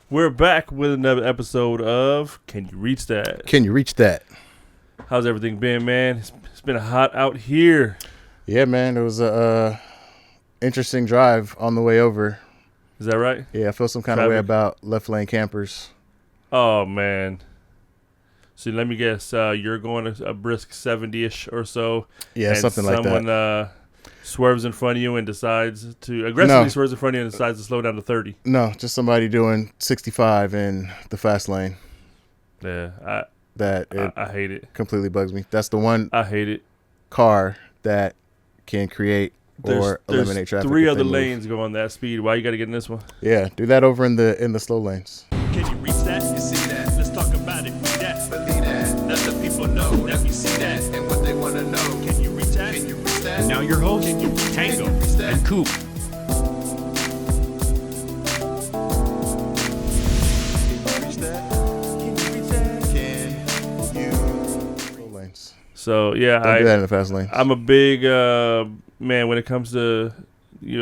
We're back with another episode of Can You Reach That? Can you reach that? How's everything been, man? It's been hot out here. Yeah, man. It was a interesting drive on the way over. Is that right? Yeah, I feel some kind of way about left lane campers. Oh, man. So let me guess. You're going a brisk 70-ish or so. Yeah, something like that. Someone swerves in front of you and decides to aggressively swerves in front of you and decides to slow down to 30. No, just somebody doing 65 in the fast lane. Yeah, I hate it. Completely bugs me. That's the one I hate it. car that can create or eliminate traffic. Three other lanes going that speed. Why you got to get in this one? Yeah, do that over in the slow lanes. Can you reach that? You see that? Let's talk about it. Read that. Believe that. Let the people know that we see that and what they want to know. Can you reach that? Can you reach that? Now your host, Tango and Coop. So yeah, Don't do that in the fast lanes. I'm a big man when it comes to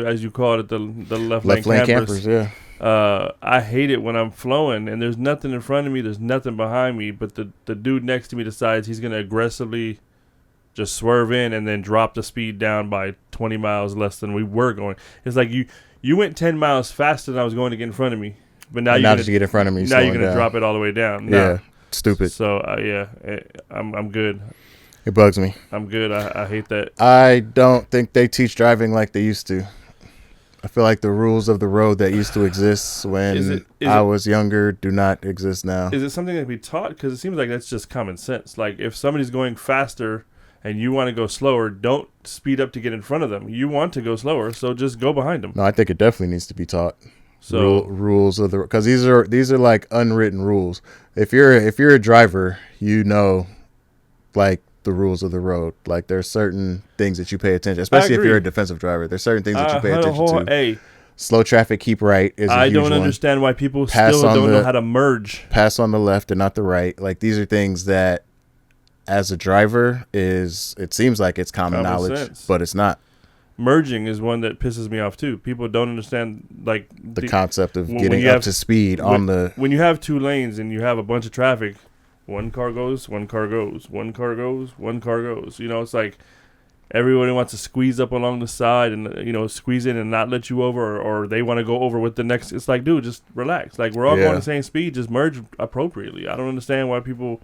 as you call it, the left lane campers. Yeah. I hate it when I'm flowing and there's nothing in front of me, there's nothing behind me, but the dude next to me decides he's gonna aggressively just swerve in and then drop the speed down by 20 miles less than we were going. It's like you went 10 miles faster than I was going to get in front of me, but now that you get in front of me, now you're gonna drop it all the way down. No. Yeah, stupid. So I'm good. It bugs me. I'm good. I hate that. I don't think they teach driving like they used to. I feel like the rules of the road that used to exist when I was younger do not exist now. Is it something that we taught? Because it seems like that's just common sense. Like if somebody's going faster and you want to go slower, don't speed up to get in front of them. You want to go slower, so just go behind them. No, I think it definitely needs to be taught. So rules of the, because these are like unwritten rules. If you're a driver, you know, like the rules of the road. Like there's certain things that you pay attention, especially if you're a defensive driver. There's certain things that you pay attention to. Hey, slow traffic, keep right is a huge don't understand why people still don't know how to merge. Pass on the left and not the right. Like these are things that, as a driver, it seems like it's common knowledge, sense. But it's not. Merging is one that pisses me off too. People don't understand like the concept of getting up to speed on the. When you have two lanes and you have a bunch of traffic. One car goes, one car goes, one car goes, one car goes. You know, it's like everybody wants to squeeze up along the side and, squeeze in and not let you over or they want to go over with the next. It's like, dude, just relax. Like, we're all going the same speed. Just merge appropriately. I don't understand why people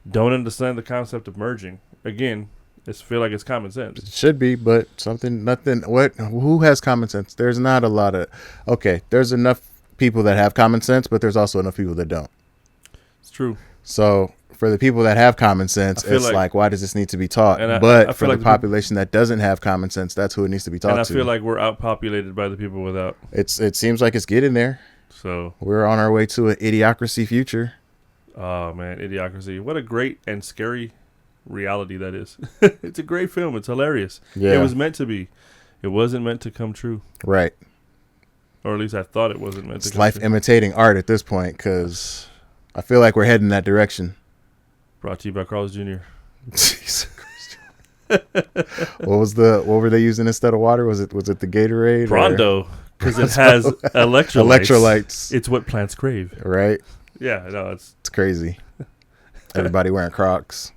don't understand the concept of merging. Again, I feel like it's common sense. It should be, but who has common sense? There's not a lot of, there's enough people that have common sense, but there's also enough people that don't. It's true. So for the people that have common sense, it's like, why does this need to be taught? But for the population that doesn't have common sense, that's who it needs to be taught to. And I feel like we're outpopulated by the people without. It seems like it's getting there. So we're on our way to an idiocracy future. Oh, man, idiocracy. What a great and scary reality that is. It's a great film. It's hilarious. Yeah. It was meant to be. It wasn't meant to come true. Right. Or at least I thought it wasn't meant to come true. It's life imitating art at this point because I feel like we're heading that direction. Brought to you by Carl's Jr. Jesus Christ. What were they using instead of water? Was it the Gatorade? Pronto, because it has electrolytes. It's what plants crave. Right? Yeah, no, it's crazy. Everybody wearing Crocs.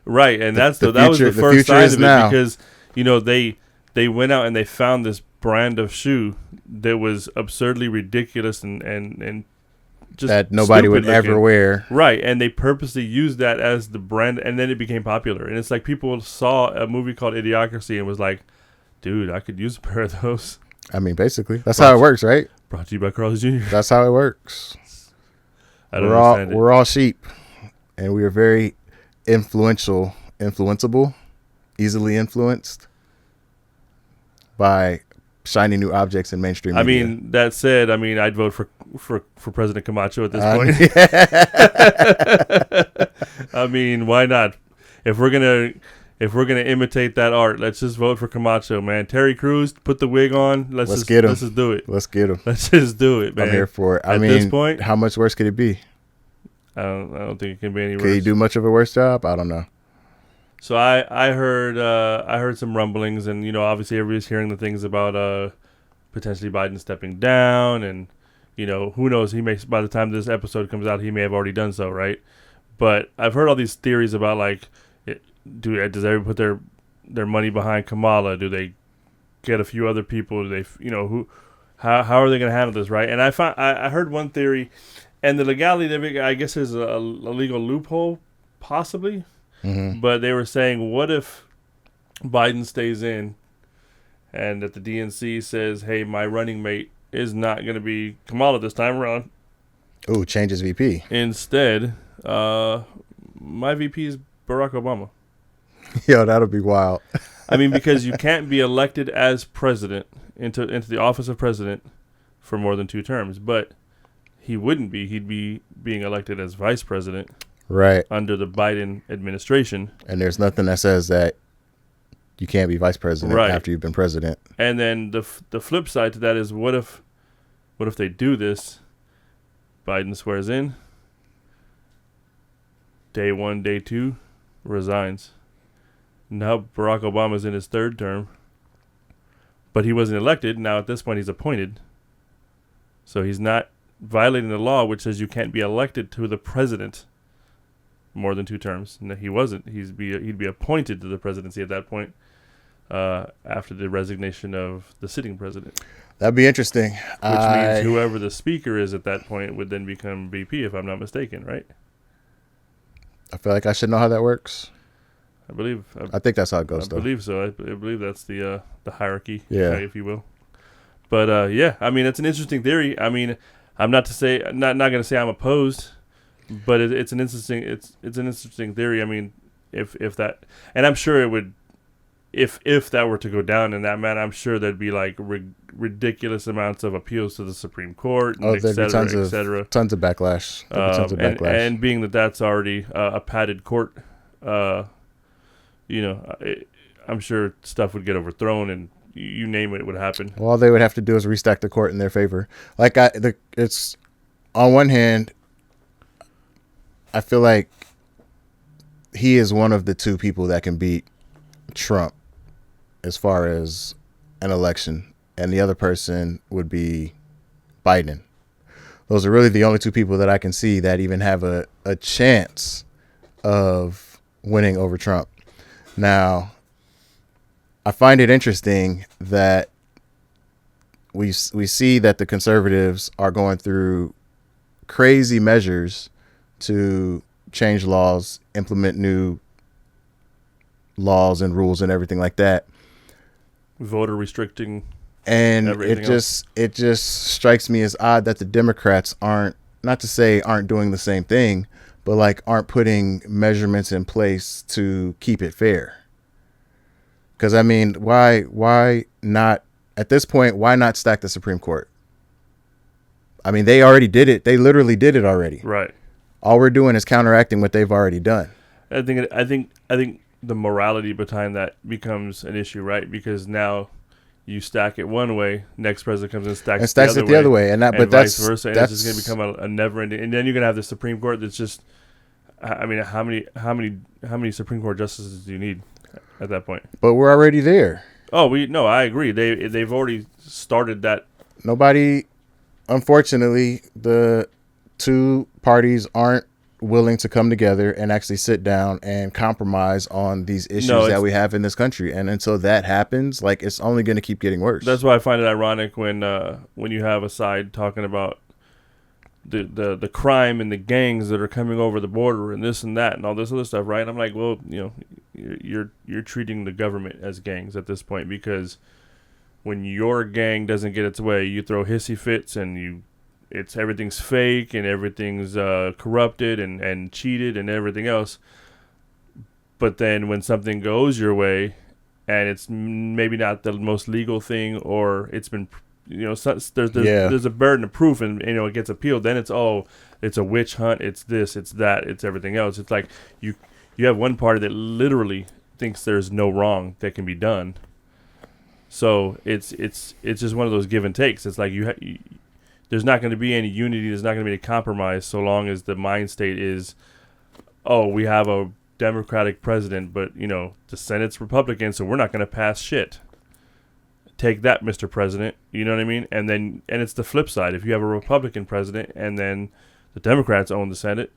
Right, and that was the first sign of it now. Because they went out and they found this brand of shoe that was absurdly ridiculous and just that nobody would ever wear. Right, and they purposely used that as the brand, and then it became popular. And it's like people saw a movie called Idiocracy and was like, dude, I could use a pair of those. I mean, basically, that's how it works, right? Brought to you by Carl's Jr. That's how it works. We're all sheep, and we are very influenceable, easily influenced by shiny new objects in mainstream media. I mean, that said, I'd vote for President Camacho at this point. Why not? If we're gonna imitate that art, let's just vote for Camacho, man. Terry Crews, put the wig on. Let's just do it. Let's get him. Let's just do it, man. I'm here for it. At this point, how much worse could it be? I don't think it can be any worse. Can he do much of a worse job? I don't know. So I heard some rumblings, and obviously everybody's hearing the things about potentially Biden stepping down, and You know, who knows? He may, by the time this episode comes out, he may have already done so, right? But I've heard all these theories about like, does everyone put their money behind Kamala? Do they get a few other people? Do they, how are they going to handle this, right? And I heard one theory, and the legality, I guess, is a legal loophole, possibly. Mm-hmm. But they were saying, what if Biden stays in, and that the DNC says, hey, my running mate is not going to be Kamala this time around. Ooh, changes VP. Instead, my VP is Barack Obama. Yo, that'll be wild. I mean, because you can't be elected as president into the office of president for more than 2 terms. But he wouldn't be. He'd be being elected as vice president. Right. Under the Biden administration. And there's nothing that says that you can't be vice president after you've been president. And then the flip side to that is, what if they do this? Biden swears in. Day 1, day 2, resigns. Now Barack Obama's in his 3rd term. But he wasn't elected. Now at this point he's appointed. So he's not violating the law, which says you can't be elected to the president more than 2 terms. No, he wasn't. He'd be appointed to the presidency at that point, after the resignation of the sitting president. That'd be interesting. Which means whoever the speaker is at that point would then become VP, if I'm not mistaken, right? I feel like I should know how that works. I think that's how it goes, I believe so. I believe that's the hierarchy, yeah, if you will. But yeah, I mean, it's an interesting theory. I mean, I'm not going to say I'm opposed, but it's an interesting theory. I mean, if that, and I'm sure it would, if that were to go down in that manner, I'm sure there'd be like ridiculous amounts of appeals to the Supreme Court, and there'd be tons of backlash. And being that that's already a padded court, I'm sure stuff would get overthrown, and you name it would happen. All they would have to do is restack the court in their favor. Like it's on one hand, I feel like he is one of the 2 people that can beat Trump as far as an election, and the other person would be Biden. Those are really the only 2 people that I can see that even have a chance of winning over Trump. Now, I find it interesting that we see that the conservatives are going through crazy measures to change laws, implement new laws and rules and everything like that. Voter restricting. And it just strikes me as odd that the Democrats aren't doing the same thing, but like aren't putting measurements in place to keep it fair. Because, I mean, why not, at this point, why not stack the Supreme Court? I mean, they already did it. They literally did it already. Right. All we're doing is counteracting what they've already done. I think the morality behind that becomes an issue, right? Because now you stack it one way, next president comes and stacks it the other way, and vice versa, and it's just going to become a never-ending. And then you're going to have the Supreme Court that's just, I mean, how many Supreme Court justices do you need at that point? But we're already there. I agree. They've already started that. Unfortunately, the 2 parties aren't willing to come together and actually sit down and compromise on these issues that we have in this country. And until that happens, like, it's only going to keep getting worse. That's why I find it ironic when you have a side talking about the crime and the gangs that are coming over the border and this and that and all this other stuff, right? And I'm like, well, you're treating the government as gangs at this point, because when your gang doesn't get its way, you throw hissy fits and everything's fake and everything's corrupted and cheated and everything else. But then when something goes your way and it's maybe not the most legal thing, or it's been, there's a burden of proof, and it gets appealed, then it's a witch hunt, it's this, it's that, it's everything else. It's like you have one party that literally thinks there's no wrong that can be done. So it's just one of those give and takes. It's like there's not going to be any unity. There's not going to be any compromise so long as the mind state is, we have a Democratic president, but the Senate's Republican, so we're not going to pass shit. take that, Mr. President. You know what I mean? And it's the flip side. If you have a Republican president and then the Democrats own the Senate,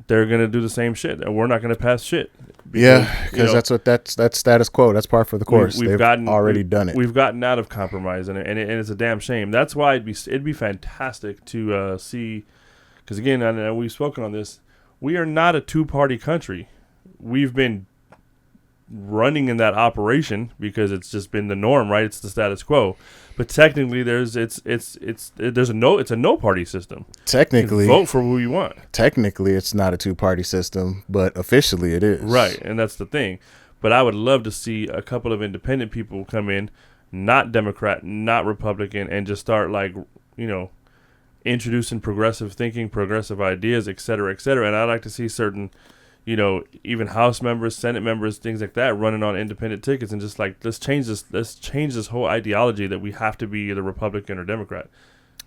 they're gonna do the same shit, and we're not gonna pass shit. Because that's status quo. That's par for the course. They've already done it. We've gotten out of compromise, and it's a damn shame. That's why it'd be fantastic to see, because again, and we've spoken on this. We are not a two-party country. We've been running in that operation because it's just been the norm, right? It's the status quo. But technically, it's a no-party system. Technically, you vote for who you want. Technically, it's not a two-party system, but officially it is. Right, and that's the thing. But I would love to see a couple of independent people come in, not Democrat, not Republican, and just start introducing progressive thinking, progressive ideas, et cetera, et cetera. And I'd like to see certain, even House members, Senate members, things like that, running on independent tickets and just let's change this whole ideology that we have to be either Republican or Democrat.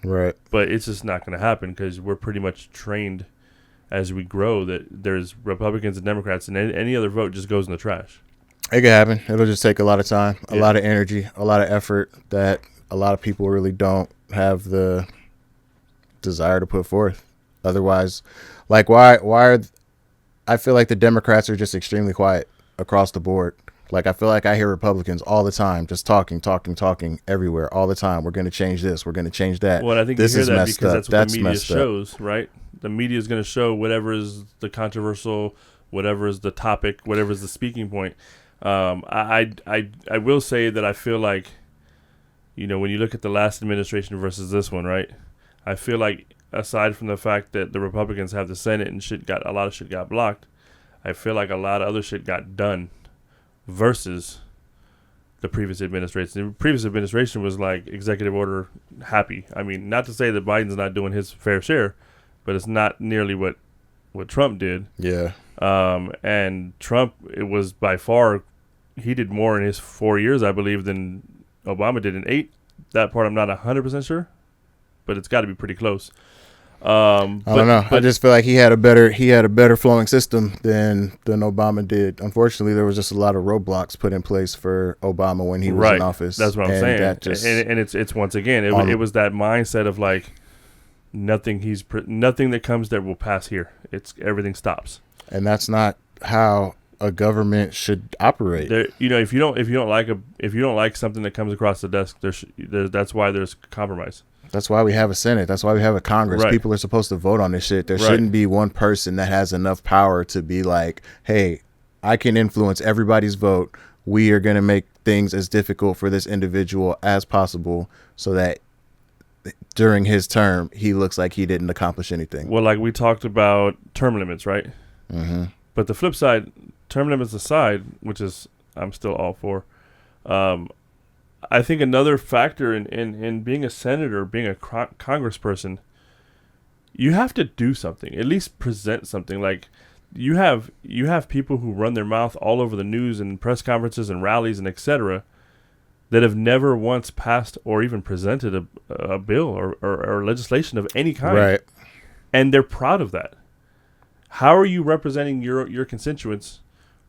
Right. But it's just not going to happen because we're pretty much trained as we grow that there's Republicans and Democrats, and any other vote just goes in the trash. It can happen. It'll just take a lot of time, a lot of energy, a lot of effort that a lot of people really don't have the desire to put forth. Otherwise, why are I feel like the Democrats are just extremely quiet across the board. I feel like I hear Republicans all the time just talking everywhere all the time. We're going to change this. We're going to change that. Well, I think this you hear that is because up. that's what the media shows, right? The media is going to show whatever is the controversial, whatever is the topic, whatever is the speaking point. I will say that I feel like, when you look at the last administration versus this one, right? I feel like aside from the fact that the Republicans have the Senate and a lot of shit got blocked, I feel like a lot of other shit got done versus the previous administration. The previous administration was executive order happy. I mean, not to say that Biden's not doing his fair share, but it's not nearly what Trump did. Yeah. And Trump, it was by far, he did more in his 4 years, I believe, than Obama did in 8. That part I'm not 100% sure, but it's got to be pretty close. I don't know. I just feel like he had a better flowing system than Obama did. Unfortunately, there was just a lot of roadblocks put in place for Obama when he was in office. That's what I'm saying. And it's once again, it was that mindset of nothing that comes there will pass here. Everything stops. And that's not how a government should operate. If you don't like something that comes across the desk, that's why there's compromise. That's why we have a Senate. That's why we have a Congress. Right. People are supposed to vote on this shit. There shouldn't be one person that has enough power to be like, hey, I can influence everybody's vote. We are going to make things as difficult for this individual as possible so that during his term, he looks like he didn't accomplish anything. Well, we talked about term limits, right? Mm-hmm. But the flip side, term limits aside, which is I'm still all for, I think another factor in being a senator, being a congressperson, you have to do something, at least present something. You have people who run their mouth all over the news and press conferences and rallies and etc. that have never once passed or even presented a bill or legislation of any kind. Right. And they're proud of that. How are you representing your constituents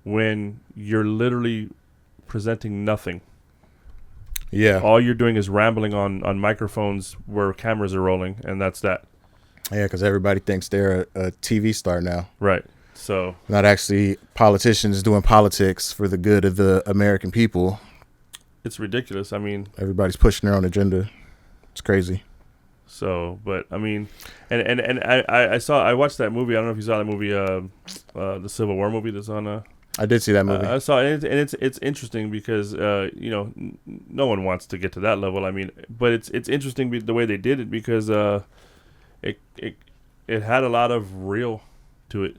when you're literally presenting nothing? Yeah. All you're doing is rambling on microphones where cameras are rolling, and that's that. Yeah, because everybody thinks they're a TV star now. Right. So not actually politicians doing politics for the good of the American people. It's ridiculous. I mean, everybody's pushing their own agenda. It's crazy. So, but I mean, and I watched that movie. I don't know if you saw that movie, the Civil War movie that's on. I did see that movie. I saw it, and it's interesting because no one wants to get to that level. I mean, but it's interesting the way they did it because it had a lot of real to it.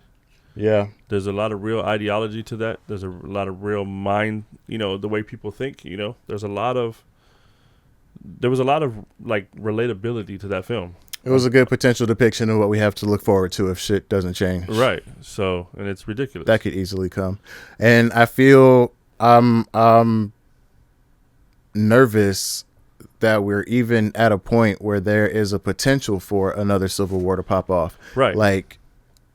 Yeah, there's a lot of real ideology to that. There's a lot of real mind, the way people think. There was a lot of relatability to that film. It was a good potential depiction of what we have to look forward to if shit doesn't change. Right. So, and it's ridiculous. That could easily come. And I feel I'm nervous that we're even at a point where there is a potential for another civil war to pop off. Right.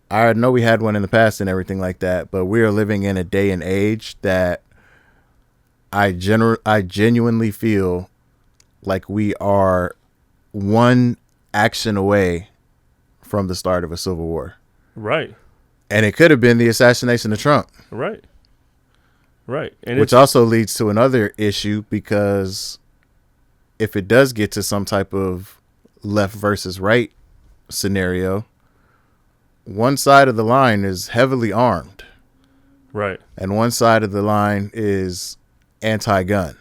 I know we had one in the past and everything like that, but we are living in a day and age that I genuinely feel like we are one action away from the start of a civil war. Right. And it could have been the assassination of Trump. Right. Right. And which also leads to another issue, because if it does get to some type of left versus right scenario, one side of the line is heavily armed. Right. And one side of the line is anti-gun.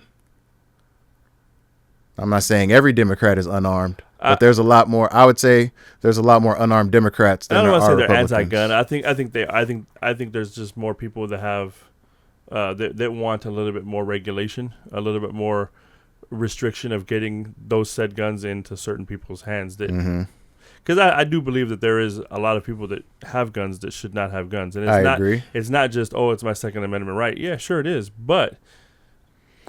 I'm not saying every Democrat is unarmed, but there's a lot more. I would say there's a lot more unarmed Democrats than there are Republicans. I don't want to say they're anti-gun. I think there's just more people that have that want a little bit more regulation, a little bit more restriction of getting those said guns into certain people's hands. That because I do believe that there is a lot of people that have guns that should not have guns, and I agree. It's not just it's my Second Amendment right. Yeah, sure it is, but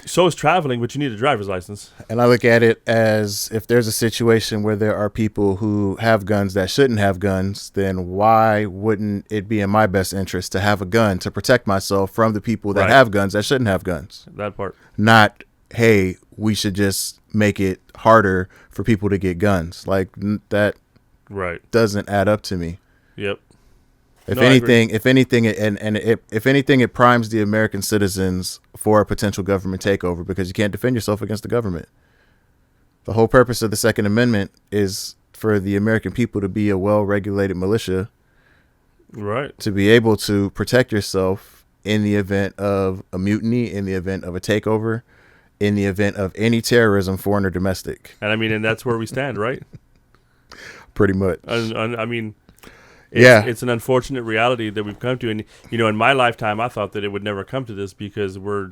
so is traveling, but you need a driver's license. And I look at it as, if there's a situation where there are people who have guns that shouldn't have guns, then why wouldn't it be in my best interest to have a gun to protect myself from the people that have guns that shouldn't have guns? That part. Not, hey, we should just make it harder for people to get guns. Like, that doesn't add up to me. Yep. If anything, it primes the American citizens for a potential government takeover, because you can't defend yourself against the government. The whole purpose of the Second Amendment is for the American people to be a well-regulated militia, right? To be able to protect yourself in the event of a mutiny, in the event of a takeover, in the event of any terrorism, foreign or domestic. And that's where we stand, right? Pretty much. I mean. It's an unfortunate reality that we've come to. And, in my lifetime, I thought that it would never come to this, because we're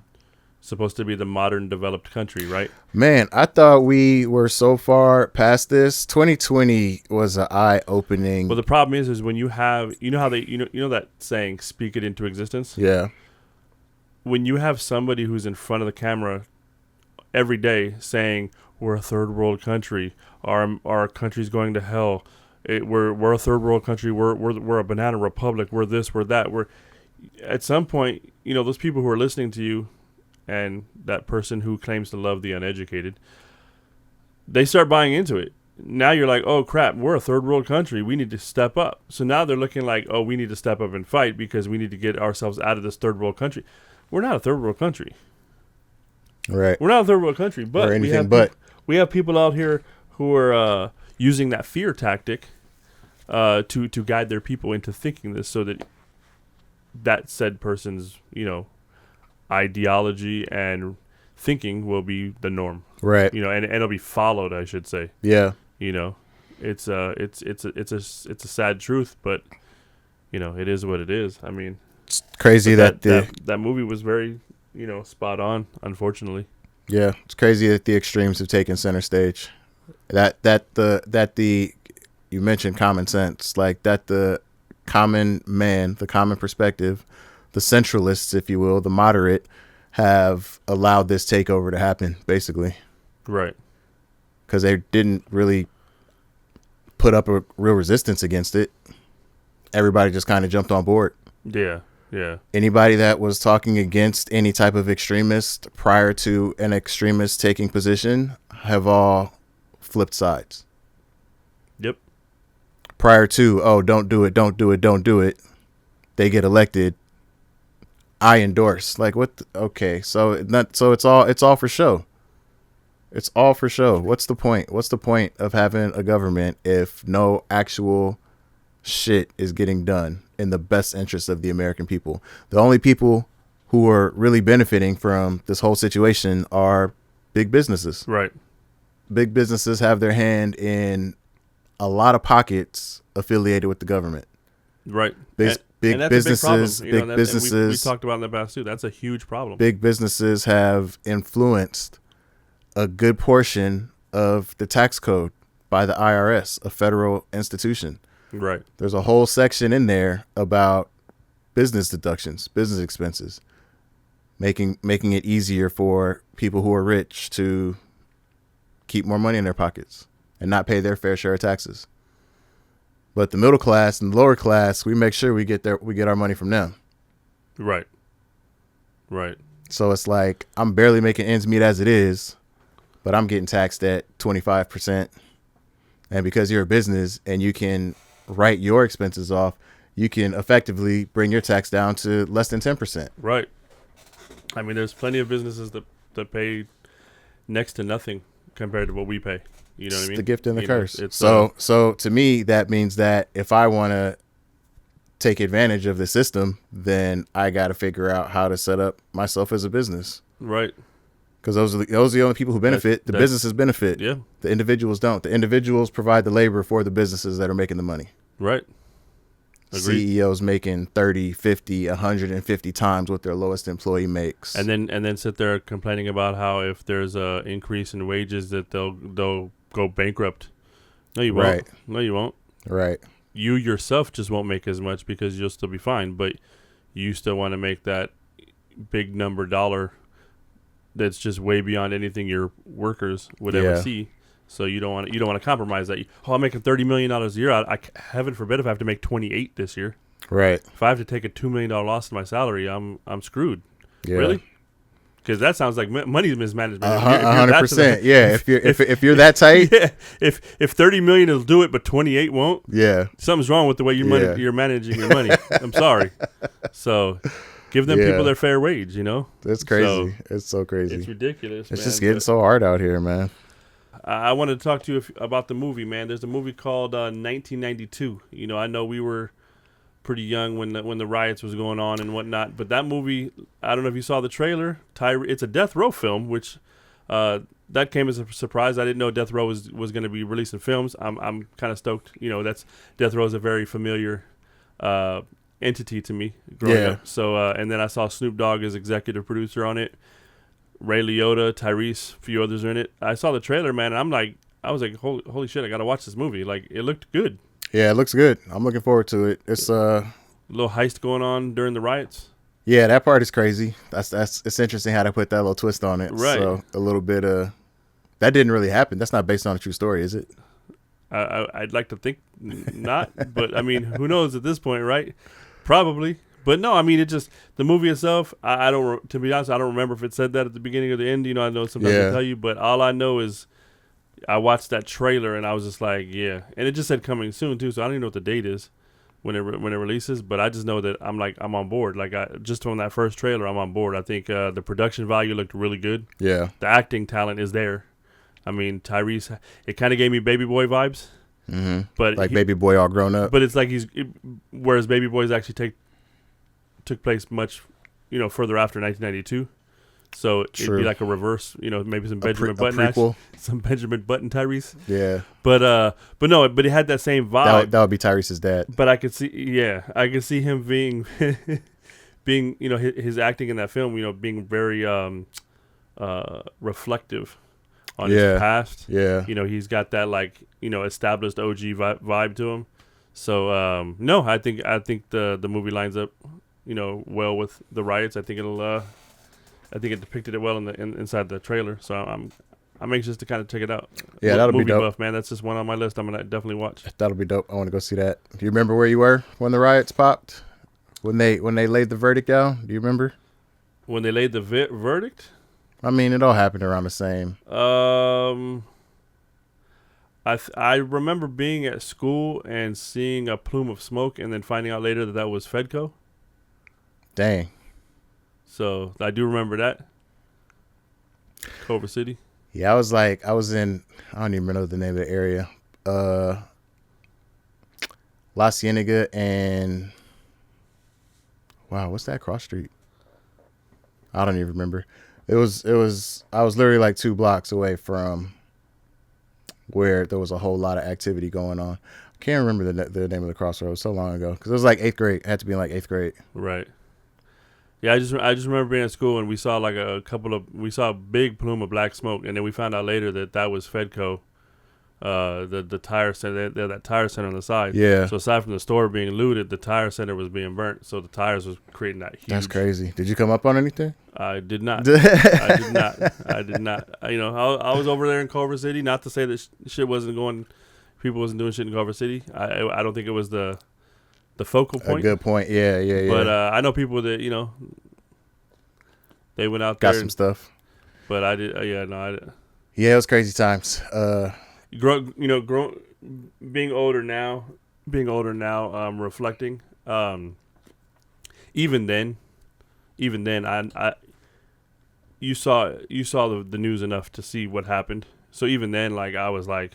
supposed to be the modern developed country, right? Man, I thought we were so far past this. 2020 was an eye-opening. Well, the problem is when you have, how they, that saying, speak it into existence? Yeah. When you have somebody who's in front of the camera every day saying, we're a third world country, our country's going to hell, we're a third world country. We're a banana republic. We're this. We're that. We're at some point, those people who are listening to you, and that person who claims to love the uneducated, they start buying into it. Now you're like, oh crap, we're a third world country. We need to step up. So now they're looking like, oh, we need to step up and fight because we need to get ourselves out of this third world country. We're not a third world country. Right. We're not a third world country, but we have people out here who are using that fear tactic to guide their people into thinking this, so that said person's ideology and thinking will be the norm, right? And it'll be followed, I should say. Yeah. It's a sad truth, but it is what it is. I mean, it's crazy that movie was very spot on, unfortunately. Yeah, it's crazy that the extremes have taken center stage. You mentioned common sense, like that the common man, the common perspective, the centralists, if you will, the moderate, have allowed this takeover to happen, basically. Right. Because they didn't really put up a real resistance against it. Everybody just kind of jumped on board. Yeah, yeah. Anybody that was talking against any type of extremist prior to an extremist taking position have all flipped sides. Yep. Prior to, don't do it, they get elected. I endorse. Like, what? Okay, so it's all for show. It's all for show. What's the point? What's the point of having a government if no actual shit is getting done in the best interest of the American people? The only people who are really benefiting from this whole situation are big businesses. Right. Big businesses have their hand in a lot of pockets affiliated with the government. Right. Big businesses. We talked about in the past too. That's a huge problem. Big businesses have influenced a good portion of the tax code by the IRS, a federal institution. Right. There's a whole section in there about business deductions, business expenses, making it easier for people who are rich to keep more money in their pockets and not pay their fair share of taxes. But the middle class and the lower class, we make sure we get our money from them. Right. Right. So it's like I'm barely making ends meet as it is, but I'm getting taxed at 25%. And because you're a business and you can write your expenses off, you can effectively bring your tax down to less than 10%. Right. I mean, there's plenty of businesses that pay next to nothing compared to what we pay. You know what I mean? The gift and the curse. It's so to me, that means that if I want to take advantage of the system, then I got to figure out how to set up myself as a business. Right. Because those are the only people who benefit. The businesses benefit. Yeah. The individuals don't. The individuals provide the labor for the businesses that are making the money. Right. Agreed. CEOs making 30, 50, 150 times what their lowest employee makes. And then sit there complaining about how if there's a increase in wages that they'll go bankrupt. No, you won't. Right. No, you won't. Right. You yourself just won't make as much because you'll still be fine, but you still want to make that big number dollar that's just way beyond anything your workers would ever see. So you don't want to compromise that. I'm making $30 million a year. I heaven forbid if I have to make 28 this year. Right. If I have to take a $2 million loss in my salary, I'm screwed. Yeah. Really? Because that sounds like money mismanagement. 100%. Yeah. If you're that tight. Yeah. If $30 million will do it, but 28 won't. Yeah. Something's wrong with the way you're managing your money. I'm sorry. So give them people their fair wage. You know. That's crazy. It's so crazy. It's ridiculous. It's just getting so hard out here, man. I wanted to talk to you about the movie, man. There's a movie called 1992. You know, I know we were pretty young when the riots was going on and whatnot, but that movie, I don't know if you saw the trailer. It's a death row film, which that came as a surprise. I didn't know death row was going to be releasing films. I'm kind of stoked. You know, death row is a very familiar entity to me growing up. So and then I saw Snoop Dogg as executive producer on it. Ray Liotta, Tyrese, a few others are in it. I saw the trailer, man, and I was like, holy shit, I got to watch this movie. Like, it looked good. Yeah, it looks good. I'm looking forward to it. It's a little heist going on during the riots. Yeah, that part is crazy. It's interesting how they put that little twist on it. Right. So a little bit that didn't really happen. That's not based on a true story, is it? I'd like to think not, but I mean, who knows at this point, right? Probably. But no, I mean, the movie itself, I don't, to be honest, I don't remember if it said that at the beginning or the end. You know, I know sometimes they tell you, but all I know is I watched that trailer and I was just like, yeah. And it just said coming soon too, so I don't even know what the date is when it releases, but I just know that I'm on board. Like, just on that first trailer, I'm on board. I think the production value looked really good. Yeah. The acting talent is there. I mean, Tyrese, it kind of gave me Baby Boy vibes. Mm-hmm. But like Baby Boy all grown up. But it's like whereas Baby Boys actually took place much, further after 1992. So it'd be like a reverse, maybe some Benjamin Button action, some Benjamin Button Tyrese. Yeah. But it had that same vibe. That would be Tyrese's dad. But I could see him being his acting in that film, being very reflective on his past. Yeah. He's got that established OG vibe to him. So no, I think the movie lines up well with the riots. I think it depicted it well inside the trailer. So I'm anxious to kind of check it out. Yeah, that'll be dope. Buff, man. That's just one on my list. I'm gonna definitely watch. That'll be dope. I want to go see that. Do you remember where you were when the riots popped? When they laid the verdict down? Do you remember? When they laid the verdict? I mean, it all happened around the same. I remember being at school and seeing a plume of smoke, and then finding out later that was Fedco. Dang. So I do remember that. Culver City. Yeah, I was in, I don't even know the name of the area. La Cienega and, wow, what's that cross street? I don't even remember. I was literally like 2 blocks away from where there was a whole lot of activity going on. I can't remember the name of the crossroad. So long ago. Because it was like 8th grade. It had to be in like 8th grade. Right. Yeah, I just remember being at school and we saw we saw a big plume of black smoke, and then we found out later that was Fedco, the tire center. They had that tire center on the side. Yeah. So aside from the store being looted, the tire center was being burnt. So the tires was creating that huge. That's crazy. Did you come up on anything? I did not. I did not. I was over there in Culver City. Not to say that shit wasn't going, people wasn't doing shit in Culver City. I don't think it was the focal point. A good point. Yeah. But I know people that They went out got there. some stuff. But I did. I did. Yeah, it was crazy times. Being older now, reflecting. Even then, I you saw the news enough to see what happened. So even then, like I was like,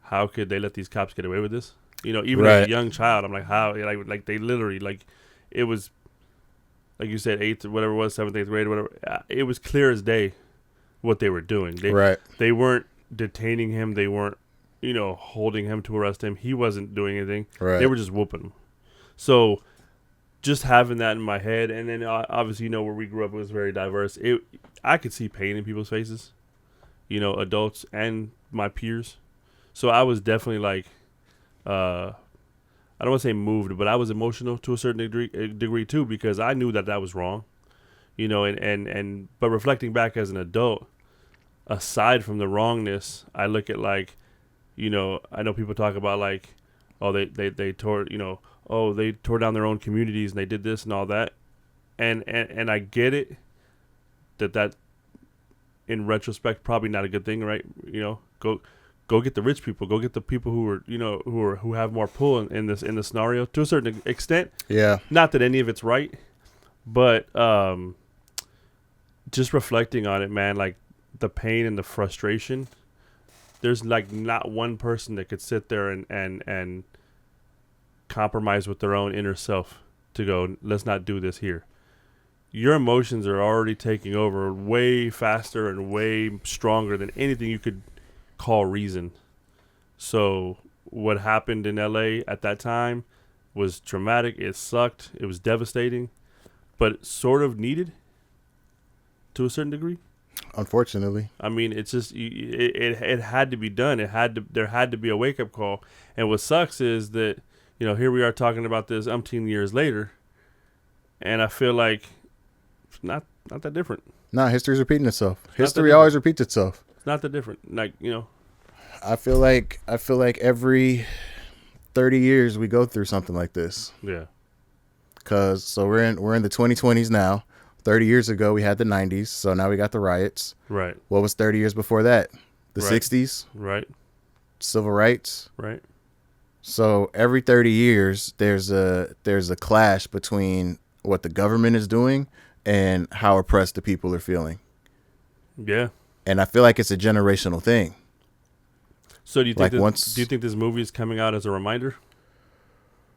how could they let these cops get away with this? Even as a young child, I'm like, how? Like they literally, like, it was, like you said, 8th or whatever it was, 7th, 8th grade, whatever. It was clear as day what they were doing. They weren't detaining him. They weren't, holding him to arrest him. He wasn't doing anything. Right. They were just whooping him. So just having that in my head, and then obviously, where we grew up, it was very diverse. I could see pain in people's faces, adults and my peers. So I was definitely like, I don't want to say moved, but I was emotional to a certain degree too, because I knew that was wrong, but reflecting back as an adult, aside from the wrongness, I look at like, I know people talk about like, oh, they tore, they tore down their own communities and they did this and all that. And I get it that in retrospect, probably not a good thing, right? Go get the rich people, go get the people who have more pull in this scenario to a certain extent. Yeah. Not that any of it's right, but just reflecting on it, man, like the pain and the frustration, there's like not one person that could sit there and compromise with their own inner self to go, let's not do this here. Your emotions are already taking over way faster and way stronger than anything you could call reason. So what happened in LA at that time was traumatic. It sucked. It was devastating, but sort of needed to a certain degree. Unfortunately. I mean, it's just it had to be done. There had to be a wake up call. And what sucks is that here we are talking about this umpteen years later, and I feel like it's not that different. No, history's repeating itself. History always repeats itself. It's not that different. Like I feel like every 30 years we go through something like this. Yeah. So we're in the 2020s now. 30 years ago we had the 90s, so now we got the riots. Right. What was 30 years before that? The right. 60s. Right. Civil rights. Right. So every 30 years there's a clash between what the government is doing and how oppressed the people are feeling. Yeah. And I feel like it's a generational thing. So do you think this movie is coming out as a reminder?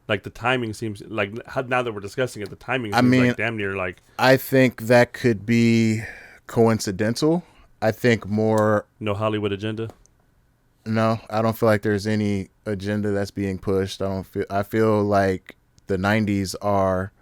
Like the timing seems like, now that we're discussing it, the timing seems like damn near like. I think that could be coincidental. I think more. No Hollywood agenda. No, I don't feel like there's any agenda that's being pushed. I feel like the 90s are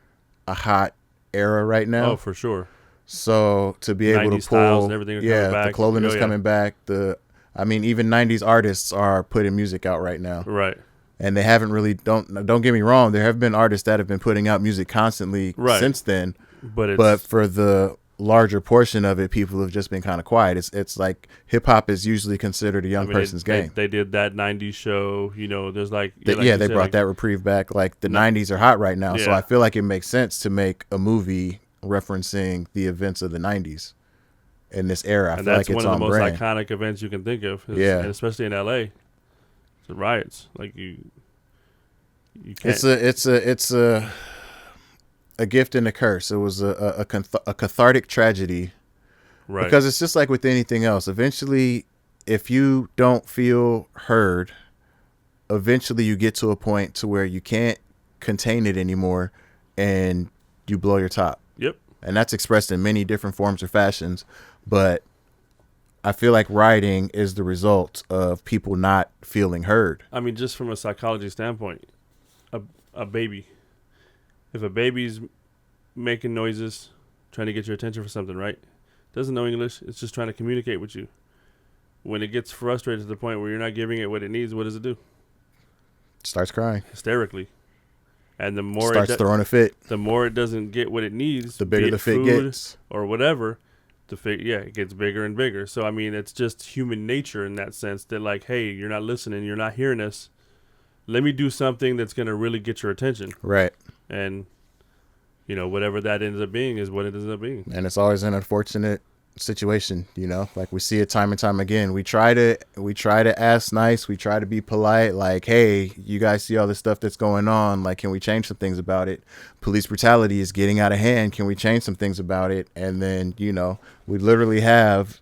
a hot era right now. Oh, for sure. So to be able to pull, and everything coming back. The clothing is coming back. Even 90s artists are putting music out right now. Right. And they haven't really, don't get me wrong, there have been artists that have been putting out music constantly since then. But for the larger portion of it, people have just been kind of quiet. It's like hip hop is usually considered a young person's game. They did that 90s show, there's like. They brought that reprieve back. Like the 90s are hot right now. Yeah. So I feel like it makes sense to make a movie referencing the events of the 90s in this era. I feel like it's on brand. That's one of the most iconic events you can think of. And especially in LA. The riots, like you can't. It's a gift and a curse. It was a cathartic tragedy, right? Because it's just like with anything else. Eventually, if you don't feel heard, eventually you get to a point to where you can't contain it anymore, and you blow your top. Yep. And that's expressed in many different forms or fashions, but I feel like rioting is the result of people not feeling heard. I mean, just from a psychology standpoint, a baby, if a baby's making noises, trying to get your attention for something, right? Doesn't know English, it's just trying to communicate with you. When it gets frustrated to the point where you're not giving it what it needs, what does it do? Starts crying. Hysterically. And the more starts throwing a fit. The more it doesn't get what it needs, the bigger the fit gets. Or whatever. It gets bigger and bigger. So, I mean, it's just human nature in that sense that, like, hey, you're not listening, you're not hearing us. Let me do something that's going to really get your attention. Right. And, you know, whatever that ends up being is what it ends up being. And it's always an unfortunate situation, you know, like we see it time and time again. We try to ask nice, we try to be polite, like, hey, you guys see all this stuff that's going on, like, can we change some things about it? Police brutality is getting out of hand, can we change some things about it? And then, you know, we literally have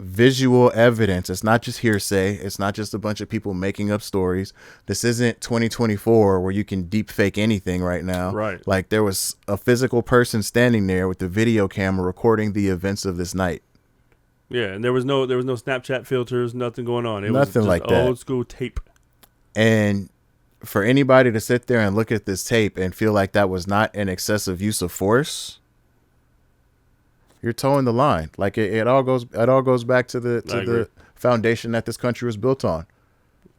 visual evidence. It's not just hearsay. It's not just a bunch of people making up stories. This isn't 2024 where you can deep fake anything right now. Right. Like, there was a physical person standing there with the video camera recording the events of this night. Yeah, and there was no Snapchat filters, nothing going on. It Nothing was just like that. old school tape. And for anybody to sit there and look at this tape and feel like that was not an excessive use of force, you're towing the line. Like, it all goes back to the foundation that this country was built on.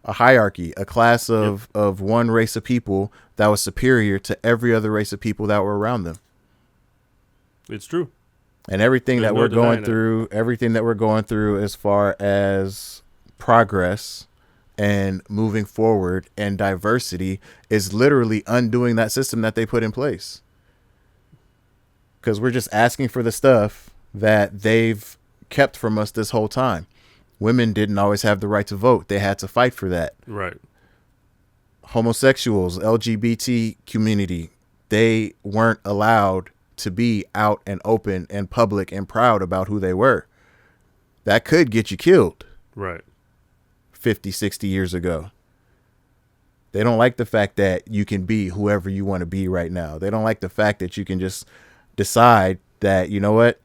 A hierarchy, a class of one race of people that was superior to every other race of people that were around them. It's true. And everything There's that no we're going denying through as far as progress and moving forward and diversity is literally undoing that system that they put in place. Because we're just asking for the stuff that they've kept from us this whole time. Women didn't always have the right to vote. They had to fight for that. Right. Homosexuals, LGBT community, they weren't allowed to be out and open and public and proud about who they were. That could get you killed. Right. 50, 60 years ago. They don't like the fact that you can be whoever you want to be right now. They don't like the fact that you can just decide that, you know what,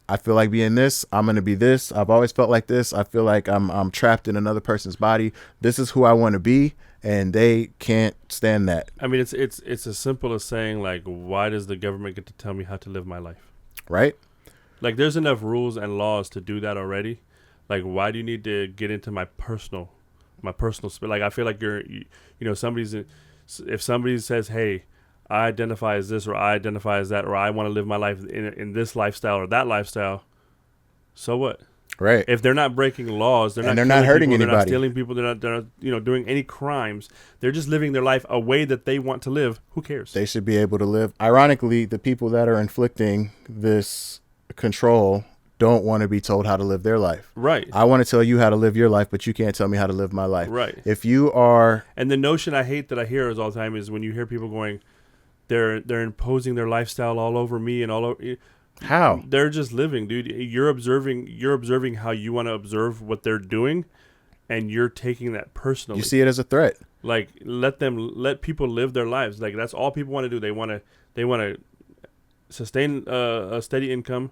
I feel like being this, I'm going to be this. I've always felt like this. I feel like I'm trapped in another person's body. This is who I want to be, and they can't stand that. I mean, it's as simple as saying, like, why does the government get to tell me how to live my life? Right? Like, there's enough rules and laws to do that already. Like, why do you need to get into my personal like, I feel like you know, if somebody says, hey, I identify as this, or I identify as that, or I want to live my life in this lifestyle or that lifestyle, so what? Right. If they're not breaking laws, they're not hurting people, anybody. They're not stealing people. They're not you know, doing any crimes. They're just living their life a way that they want to live. Who cares? They should be able to live. Ironically, the people that are inflicting this control don't want to be told how to live their life. Right. I want to tell you how to live your life, but you can't tell me how to live my life. Right. If you are... And the notion I hate that I hear is all the time is when you hear people going, they're imposing their lifestyle all over me and all over. How? They're just living, dude. You're observing how you want to observe what they're doing, and you're taking that personally. You see it as a threat. Like, let people live their lives. Like, that's all people want to do. They want to sustain a steady income,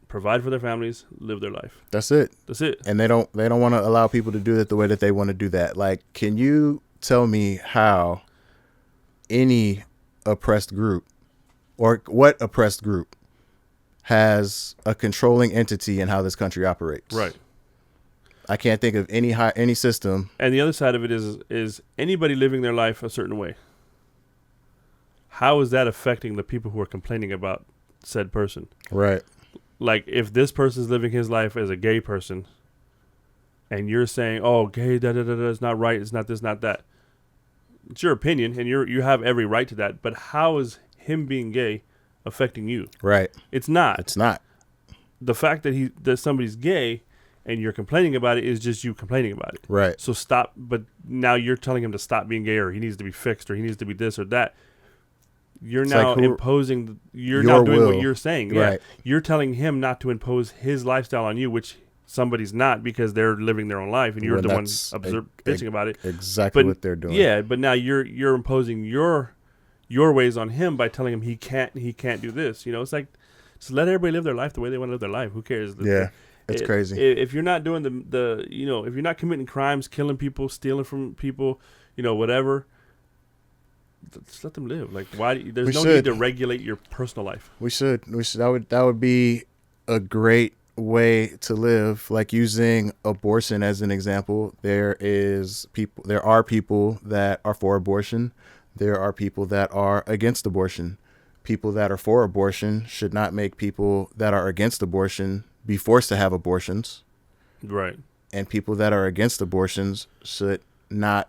provide for their families, live their life. That's it. And they don't want to allow people to do it the way that they want to do that. Like, can you tell me how any oppressed group, or what oppressed group, has a controlling entity in how this country operates? Right. I can't think of any system. And the other side of it is anybody living their life a certain way. How is that affecting the people who are complaining about said person? Right. Like, if this person's living his life as a gay person, and you're saying, "Oh, gay, it's not right. It's not this, not that." It's your opinion, and you have every right to that. But how is him being gay affecting you? Right. It's not. It's not. The fact that somebody's gay and you're complaining about it is just you complaining about it. Right. So stop. But now you're telling him to stop being gay, or he needs to be fixed, or he needs to be this or that. You're It's now like imposing. You're your not doing will. what you're saying. Yeah. Right. You're telling him not to impose his lifestyle on you, which somebody's not, because they're living their own life, and you're When the one that's bitching about it. Exactly But what they're doing. yeah, but now you're imposing your ways on him by telling him he can't do this. You know, it's like, just let everybody live their life the way they want to live their life. Who cares? Yeah, it's crazy. If you're not doing the you know, if you're not committing crimes, killing people, stealing from people, you know, whatever, just let them live. Like, why? There's no need to regulate your personal life. We should. That would be a great way to live. Like, using abortion as an example, there are people that are for abortion. There are people that are against abortion. People that are for abortion should not make people that are against abortion be forced to have abortions. Right. And people that are against abortions should not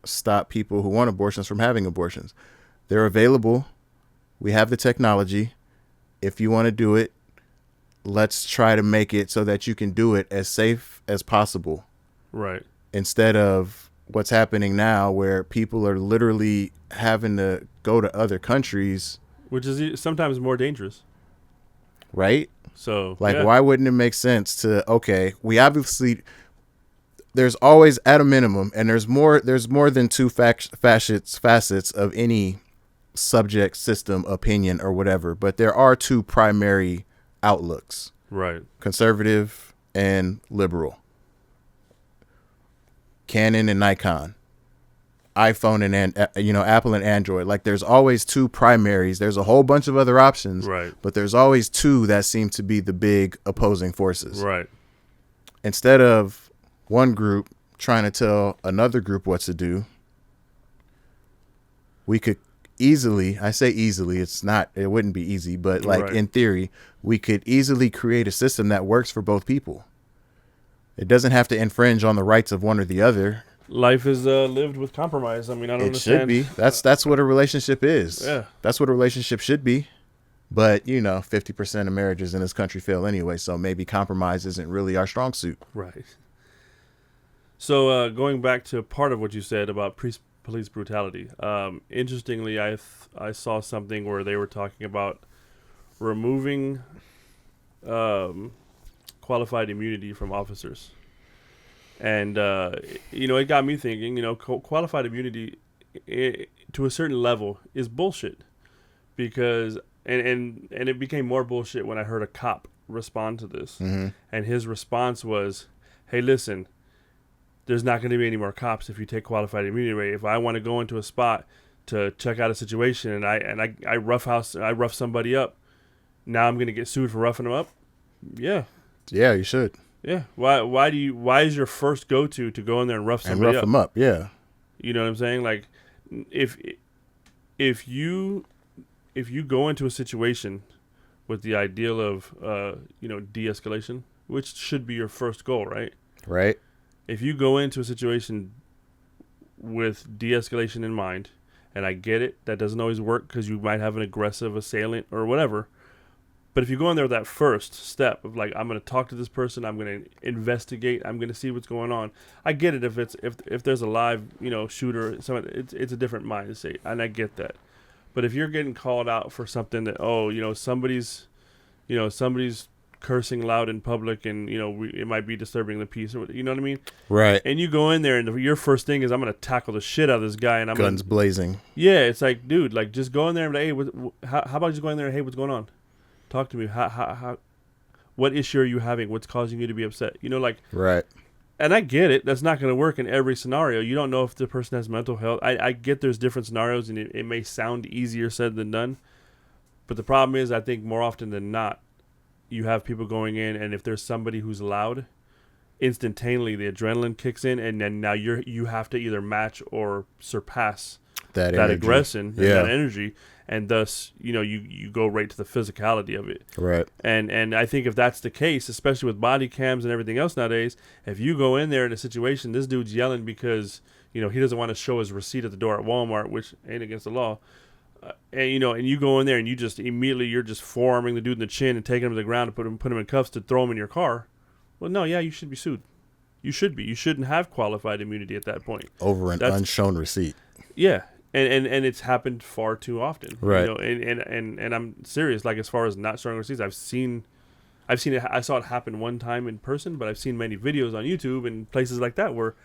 stop people who want abortions from having abortions. They're available. we have the technology. If you want to do it, let's try to make it so that you can do it as safe as possible. Right. Instead of what's happening now where people are literally having to go to other countries. Which is sometimes more dangerous. Right? So, like, why wouldn't it make sense to, okay, we obviously, there's always at a minimum, and there's more than two facets of any subject, system, opinion, or whatever, but there are two primary outlooks. Right. Conservative and liberal. Canon and Nikon. iPhone and Apple and Android. Like, there's always two primaries. There's a whole bunch of other options, right, but there's always two that seem to be the big opposing forces. Right. Instead of one group trying to tell another group what to do, we could easily, I say easily, it wouldn't be easy, but like right, in theory, we could easily create a system that works for both people. It doesn't have to infringe on the rights of one or the other. Life is lived with compromise. I mean, I don't understand. It should be. That's what a relationship is. Yeah. That's what a relationship should be. But, 50% of marriages in this country fail anyway, so maybe compromise isn't really our strong suit. Right. So going back to part of what you said about police brutality, interestingly, I saw something where they were talking about removing qualified immunity from officers. And, it got me thinking, qualified immunity to a certain level is bullshit. Because, and it became more bullshit when I heard a cop respond to this. Mm-hmm. And his response was, hey, listen, there's not going to be any more cops if you take qualified immunity away. If I want to go into a spot to check out a situation and I rough somebody up, now I'm going to get sued for roughing them up? Yeah. Yeah, you should. Yeah. Why is your first go-to to go in there and rough somebody up? And rough them up, yeah. You know what I'm saying? Like, if you go into a situation with the ideal of de-escalation, which should be your first goal, right? Right. If you go into a situation with de-escalation in mind, and I get it, that doesn't always work because you might have an aggressive assailant or whatever. But if you go in there with that first step of like, I'm going to talk to this person, I'm going to investigate, I'm going to see what's going on. I get it if there's a live shooter, it's a different mindset, and I get that. But if you're getting called out for something that somebody's cursing loud in public and it might be disturbing the peace, or you know what I mean? Right. And you go in there and your first thing is I'm going to tackle the shit out of this guy and I'm guns blazing. Yeah, it's like, dude, like just go in there and be like, hey, how about just go in there and hey, what's going on? Talk to me. How what issue are you having? What's causing you to be upset? Right. And I get it. That's not going to work in every scenario. You don't know if the person has mental health. I get there's different scenarios, and it may sound easier said than done. But the problem is, I think more often than not, you have people going in, and if there's somebody who's loud, instantaneously the adrenaline kicks in, and then now you have to either match or surpass that aggression, and that energy. And thus, you go right to the physicality of it. Right. And I think if that's the case, especially with body cams and everything else nowadays, if you go in there in a situation, this dude's yelling because, he doesn't want to show his receipt at the door at Walmart, which ain't against the law. And you go in there and you just immediately, you're just forearming the dude in the chin and taking him to the ground and put him in cuffs to throw him in your car. Well, no, yeah, you should be sued. You should be. You shouldn't have qualified immunity at that point. Over an unshowed receipt. Yeah. And it's happened far too often, right? And I'm serious. Like as far as not showing receipts, I've seen it. I saw it happen one time in person, but I've seen many videos on YouTube and places like that where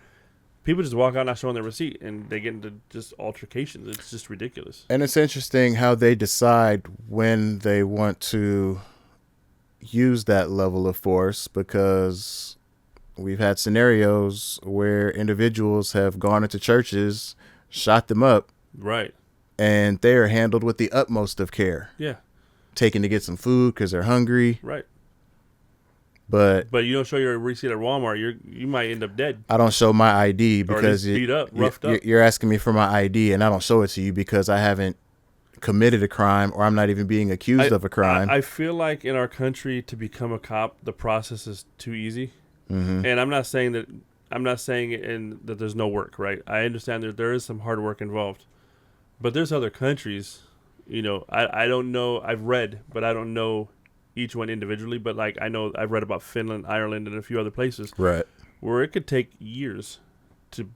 people just walk out not showing their receipt and they get into just altercations. It's just ridiculous. And it's interesting how they decide when they want to use that level of force, because we've had scenarios where individuals have gone into churches, shot them up. Right. And they are handled with the utmost of care. Yeah. Taken to get some food because they're hungry. Right. But you don't show your receipt at Walmart, you might end up dead. I don't show my ID because beat up, roughed up. You're asking me for my ID, and I don't show it to you because I haven't committed a crime, or I'm not even being accused of a crime. I feel like in our country, to become a cop, the process is too easy. Mm-hmm. And I'm not saying that that there's no work, right? I understand there is some hard work involved. But there's other countries You know, I don't know. I've read, but I don't know each one individually. But like I know I've read about Finland, Ireland, and a few other places, Right. where it could take years to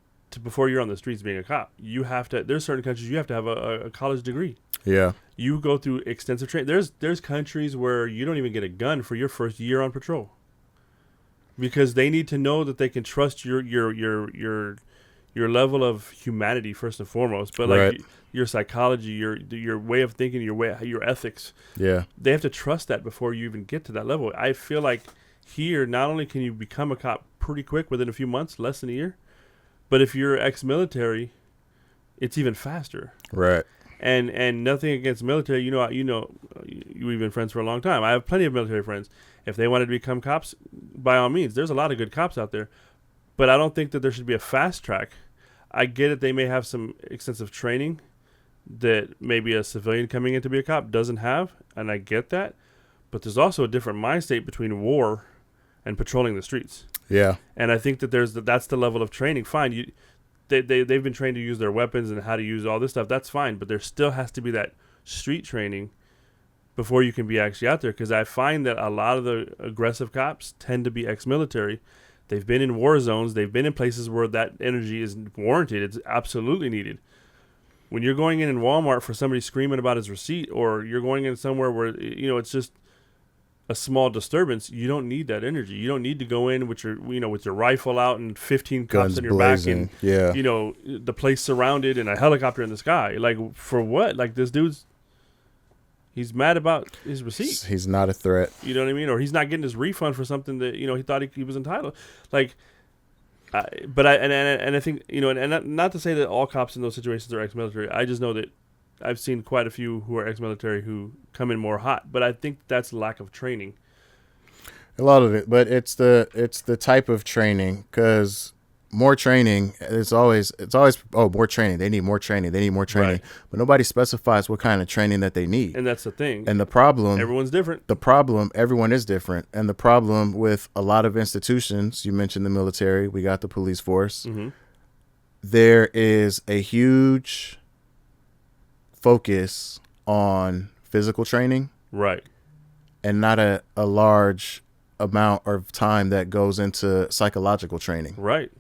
before you're on the streets being a cop. You have to. There's certain countries you have to have a college degree. Yeah. You go through extensive training. There's countries where you don't even get a gun for your first year on patrol, because they need to know that they can trust your level of humanity first and foremost, but like Right. your psychology, your way of thinking, your ethics. Yeah. They have to trust that before you even get to that level. I feel like here, not only can you become a cop pretty quick within a few months, less than a year, but if you're ex-military, it's even faster. Right. And nothing against military. We've been friends for a long time. I have plenty of military friends. If they wanted to become cops, by all means, there's a lot of good cops out there. But I don't think that there should be a fast track. I get it. They may have some extensive training that maybe a civilian coming in to be a cop doesn't have, and I get that. But there's also a different mind state between war and patrolling the streets. Yeah. And I think that that's the level of training. Fine, they've been trained to use their weapons and how to use all this stuff. That's fine, but there still has to be that street training before you can be actually out there. Because I find that a lot of the aggressive cops tend to be ex-military. They've been in war zones. They've been in places where that energy is warranted. It's absolutely needed. When you're going in Walmart for somebody screaming about his receipt, or you're going in somewhere where it's just a small disturbance, you don't need that energy. You don't need to go in with your rifle out and 15 cops Guns on your blazing. back and Yeah. The place surrounded and a helicopter in the sky. Like, for what? Like, this dude's he's mad about his receipt. He's not a threat. You know what I mean? Or he's not getting his refund for something that he thought he was entitled. Like, I think and not to say that all cops in those situations are ex-military. I just know that I've seen quite a few who are ex-military who come in more hot. But I think that's lack of training. A lot of it, but it's the type of training, because more training it's always more training. They need more training. Right. But nobody specifies what kind of training that they need. And that's the thing. And the problem, everyone's different. Everyone is different. And the problem with a lot of institutions, you mentioned the military, we got the police force. Mm-hmm. There is a huge focus on physical training. Right. And not a large amount of time that goes into psychological training. Right.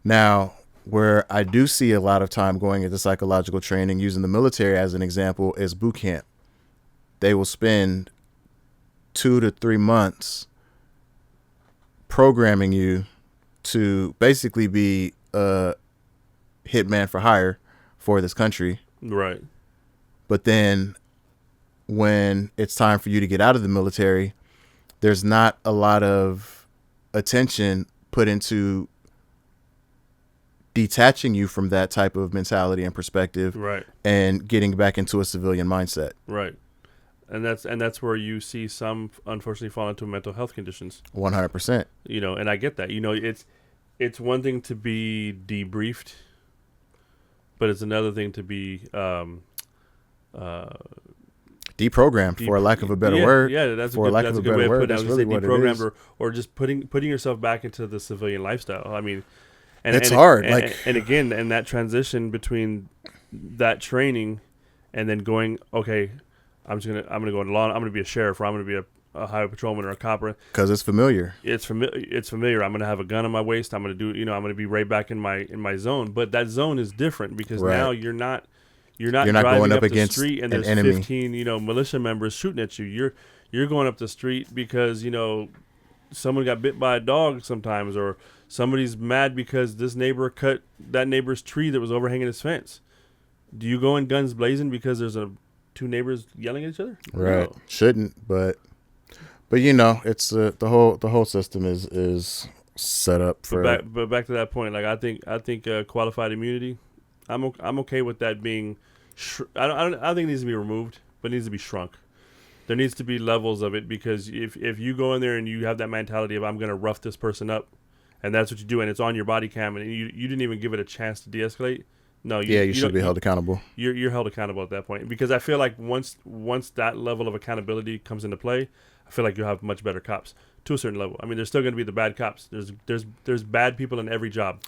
Now, where I do see a lot of time going into psychological training, using the military as an example, is boot camp. They will spend 2 to 3 months programming you to basically be a hitman for hire for this country. Right. But then when it's time for you to get out of the military, there's not a lot of attention put into detaching you from that type of mentality and perspective, right, and getting back into a civilian mindset. Right. And that's where you see some unfortunately fall into mental health conditions. 100%. And I get that. It's one thing to be debriefed, but it's another thing to be deprogrammed, for lack of a better word. Yeah, that's a good way of putting it. That's really what it is. Or just putting yourself back into the civilian lifestyle. I mean, it's hard. And again, and that transition between that training and then going, okay, I'm gonna go into law. I'm gonna be a sheriff, or I'm gonna be a highway patrolman or a cop. Because it's familiar. It's familiar. I'm gonna have a gun on my waist. I'm gonna do. I'm gonna be right back in my zone. But that zone is different because now you're not driving going up the against street and there's enemy. 15 militia members shooting at you. You're going up the street because someone got bit by a dog sometimes, or somebody's mad because this neighbor cut that neighbor's tree that was overhanging his fence. Do you go in guns blazing because there's two neighbors yelling at each other? Right. No. Shouldn't, but it's the whole system is set up for. But back to that point, like I think qualified immunity, I'm okay with that being. I don't think it needs to be removed, but it needs to be shrunk. There needs to be levels of it, because if you go in there and you have that mentality of I'm going to rough this person up, and that's what you do, and it's on your body cam, and you didn't even give it a chance to de-escalate. No, you should be held accountable. You're held accountable at that point, because I feel like once that level of accountability comes into play, I feel like you'll have much better cops to a certain level. I mean, there's still going to be the bad cops. There's bad people in every job.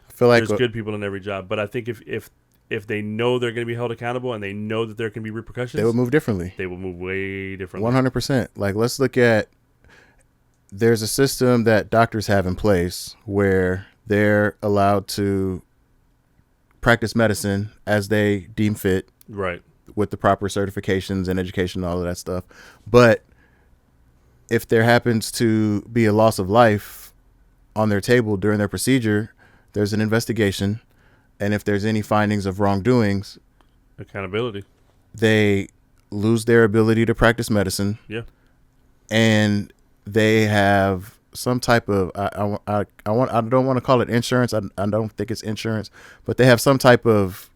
I feel like there's good people in every job, but I think if if they know they're going to be held accountable and they know that there can be repercussions, They will move differently. They will move way differently. 100%. Like, let's look at, there's a system that doctors have in place where they're allowed to practice medicine as they deem fit. Right. With the proper certifications and education and all of that stuff. But if there happens to be a loss of life on their table during their procedure, there's an investigation. And if there's any findings of wrongdoings, accountability, they lose their ability to practice medicine. Yeah. And they have some type of, I don't want to call it insurance. I don't think it's insurance, but they have some type of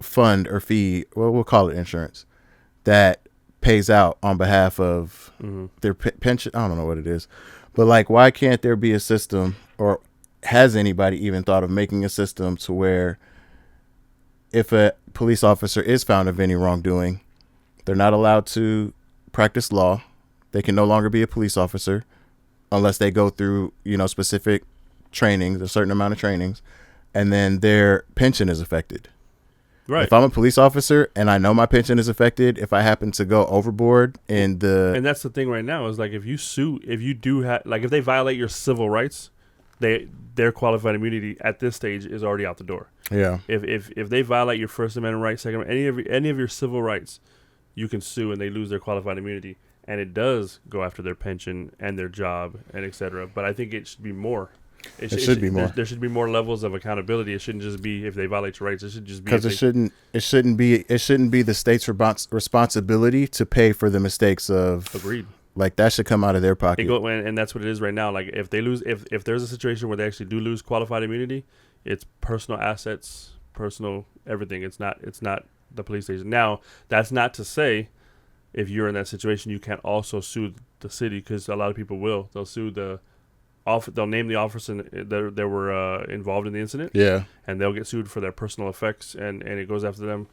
fund or fee, well, we'll call it insurance, that pays out on behalf of their pension. I don't know what it is, but like, why can't there be a system, or has anybody even thought of making a system to where if a police officer is found of any wrongdoing, they're not allowed to practice law. They can no longer be a police officer unless they go through, specific trainings, a certain amount of trainings, and then their pension is affected. Right. If I'm a police officer and I know my pension is affected, if I happen to go overboard and that's the thing right now is like, if you do have, like, if they violate your civil rights, their qualified immunity at this stage is already out the door. Yeah. If they violate your First Amendment rights, Second, any of your civil rights, you can sue and they lose their qualified immunity, and it does go after their pension and their job and etc. But I think it should be more. It should be more. There should be more levels of accountability. It shouldn't just be if they violate your rights. It should just be because it shouldn't be the state's responsibility to pay for the mistakes of. Agreed. Like, that should come out of their pocket. And that's what it is right now. Like, if they lose, if there's a situation where they actually do lose qualified immunity, it's personal assets, personal everything. It's not the police station. Now, that's not to say if you're in that situation, you can't also sue the city, because a lot of people will. They'll sue they'll name the officer that were involved in the incident. Yeah. And they'll get sued for their personal effects, and it goes after them.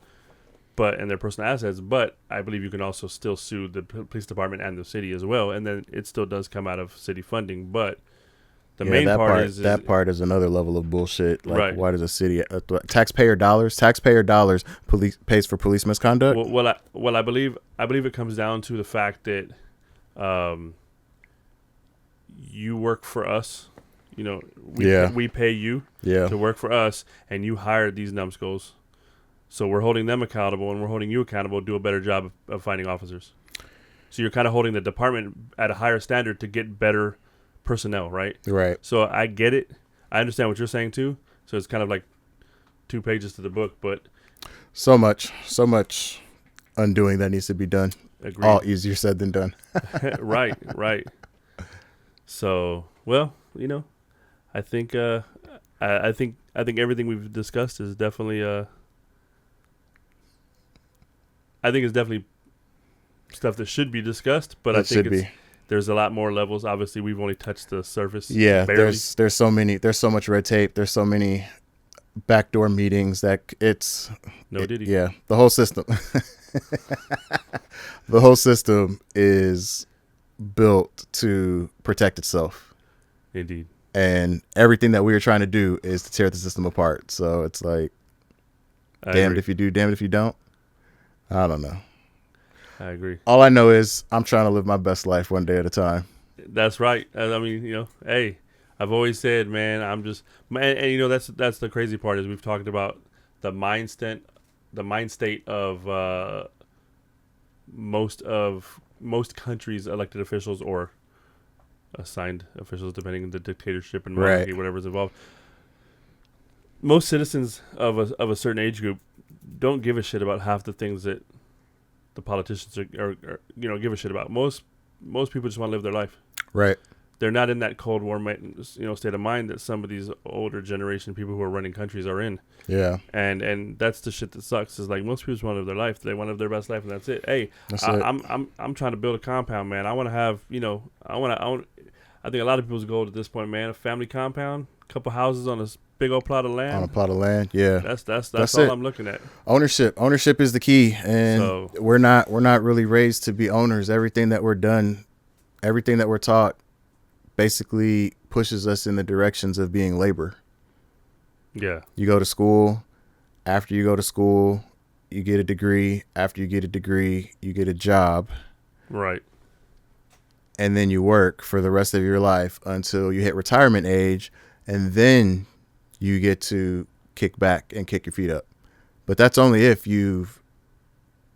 And their personal assets, but I believe you can also still sue the police department and the city as well, and then it still does come out of city funding. But the main part is part is another level of bullshit. Like, right. Why does a city taxpayer dollars police pays for police misconduct? Well, I believe it comes down to the fact that you work for us. We pay you to work for us, and you hired these numbskulls. So we're holding them accountable, and we're holding you accountable to do a better job of finding officers. So you're kind of holding the department at a higher standard to get better personnel, right? Right. So I get it. I understand what you're saying too. So it's kind of like 2 pages to the book, but so much undoing that needs to be done. Agreed. All easier said than done. Right. So, well, I think I think everything we've discussed is definitely I think it's definitely stuff that should be discussed, but I think there's a lot more levels. Obviously, we've only touched the surface. Yeah, barely. there's so much red tape. There's so many backdoor meetings that it's Diddy. Yeah, the whole system. The whole system is built to protect itself. Indeed. And everything that we are trying to do is to tear the system apart. So it's like, damned if you do, damned if you don't. I don't know. I agree. All I know is I'm trying to live my best life one day at a time. That's right. I mean, hey, I've always said, man, I'm just, man, and that's the crazy part is we've talked about the mind state of most countries' elected officials or assigned officials, depending on the dictatorship and monarchy, whatever's involved. Most citizens of a certain age group don't give a shit about half the things that the politicians are give a shit about. Most people just want to live their life. Right. They're not in that Cold War, state of mind that some of these older generation people who are running countries are in. Yeah. And that's the shit that sucks. Is like most people just want to live their life. They want to live their best life, and that's it. Hey, I'm trying to build a compound, man. I want to have, I think a lot of people's goal at this point, man, a family compound, a couple houses on a big old plot of land. On a plot of land, yeah. That's all it. I'm looking at. Ownership is the key, and we're not really raised to be owners. Everything that we're taught, basically pushes us in the directions of being labor. Yeah. You go to school, after you go to school, you get a degree. After you get a degree, you get a job. Right. And then you work for the rest of your life until you hit retirement age, and then you get to kick back and kick your feet up. But that's only if you've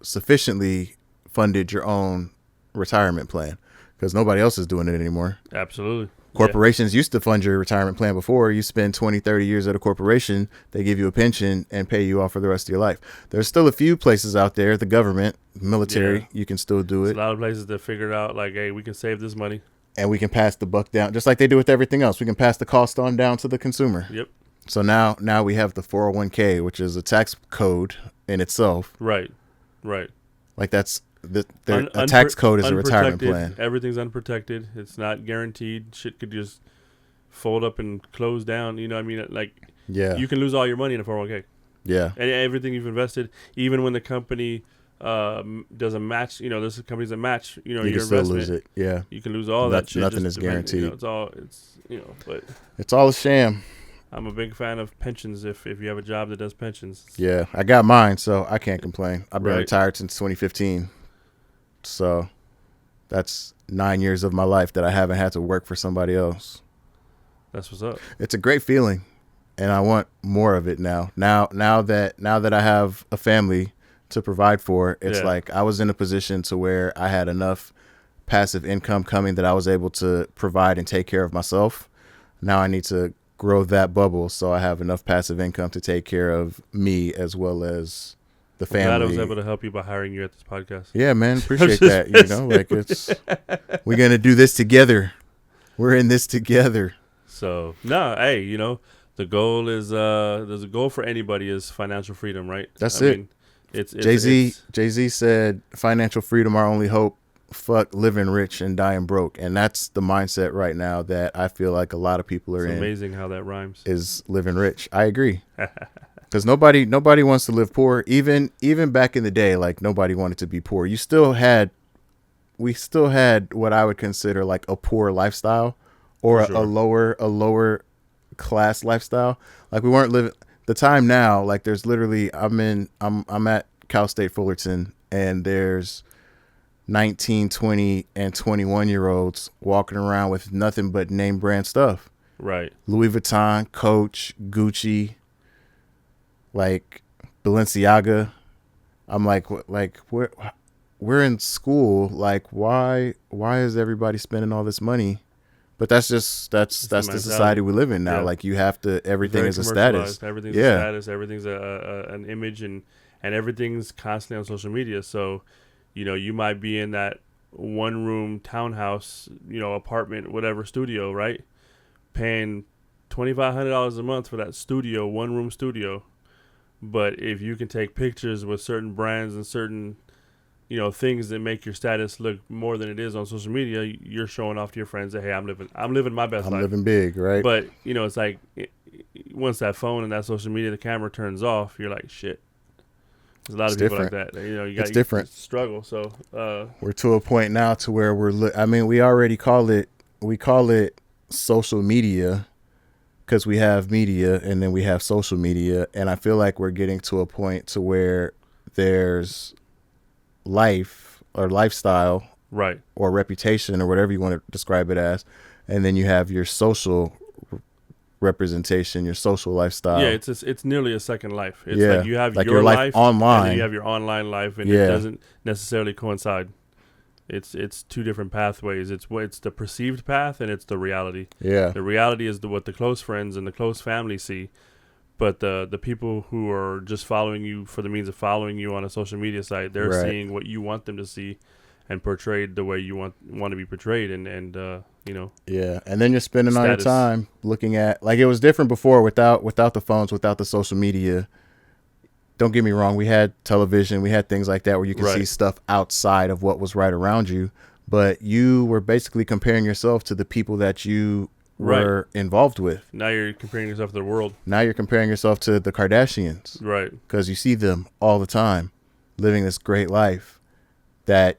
sufficiently funded your own retirement plan, because nobody else is doing it anymore. Absolutely. Corporations used to fund your retirement plan before. You spend 20, 30 years at a corporation, they give you a pension and pay you off for the rest of your life. There's still a few places out there, the government, military, you can still do it. There's a lot of places that figured out, like, hey, we can save this money. And we can pass the buck down, just like they do with everything else. We can pass the cost on down to the consumer. Yep. So now we have the 401k, which is a tax code in itself. Right. Like that's a tax code is a retirement plan. Everything's unprotected. It's not guaranteed. Shit could just fold up and close down. You know what I mean? Like, you can lose all your money in a 401k. Yeah. And everything you've invested, even when the company doesn't match, there's companies that match, your you can investment. Still lose it. Yeah. You can lose all that shit. Nothing is guaranteed. But it's all a sham. I'm a big fan of pensions if you have a job that does pensions. Yeah. I got mine, so I can't complain. I've been Right. retired since 2015. So that's 9 years of my life that I haven't had to work for somebody else. That's what's up. It's a great feeling, and I want more of it now. Now that I have a family to provide for, it's like I was in a position to where I had enough passive income coming that I was able to provide and take care of myself. Now I need to grow that bubble so I have enough passive income to take care of me as well as the family. I'm glad I was able to help you by hiring you at this podcast. Yeah, man, appreciate that. We're gonna do this together. We're in this together. So hey, the goal is there's a goal for anybody is financial freedom, right? That's it. It's Jay-Z said financial freedom our only hope. Fuck living rich and dying broke, and that's the mindset right now that I feel like a lot of people are in. It's amazing how that rhymes. Is living rich. I agree. Because nobody wants to live poor. Even back in the day, like nobody wanted to be poor. We still had what I would consider like a poor lifestyle, or a lower class lifestyle. Like we weren't living the time now. Like there's literally I'm at Cal State Fullerton, and there's 19, 20, and 21-year-olds walking around with nothing but name brand stuff. Right. Louis Vuitton, Coach, Gucci, like Balenciaga. I'm like we're in school. Like why is everybody spending all this money? But that's the society we live in now. Yeah. Like you have to, everything is a status. Everything's a status. Everything's an image, and everything's constantly on social media. So, you might be in that one room townhouse, apartment, whatever, studio, right? Paying $2,500 a month for that studio, one room studio. But if you can take pictures with certain brands and certain, things that make your status look more than it is on social media, you're showing off to your friends that, hey, I'm living my best life. I'm living big, right? But, it's like once that phone and that social media, the camera turns off, you're like, shit. There's a lot of people like that. It's different. Struggle. So we're to a point now to where we already call it social media, because we have media and then we have social media, and I feel like we're getting to a point to where there's life or lifestyle, right, or reputation or whatever you want to describe it as, and then you have your social representation, your social lifestyle. Yeah, it's nearly a second life. It's like you have your life online, and then you have your online life, and it doesn't necessarily coincide. It's two different pathways. It's the perceived path, and it's the reality. Yeah, the reality is what the close friends and the close family see, but the people who are just following you for the means of following you on a social media site, they're seeing what you want them to see, and portrayed the way you want to be portrayed, and yeah, and then you're spending all your time looking at, like, it was different before without the phones, without the social media. Don't get me wrong, we had television, we had things like that where you could see stuff outside of what was right around you, but you were basically comparing yourself to the people that you were involved with. Now you're comparing yourself to the world. Now you're comparing yourself to the Kardashians, right? Because you see them all the time living this great life that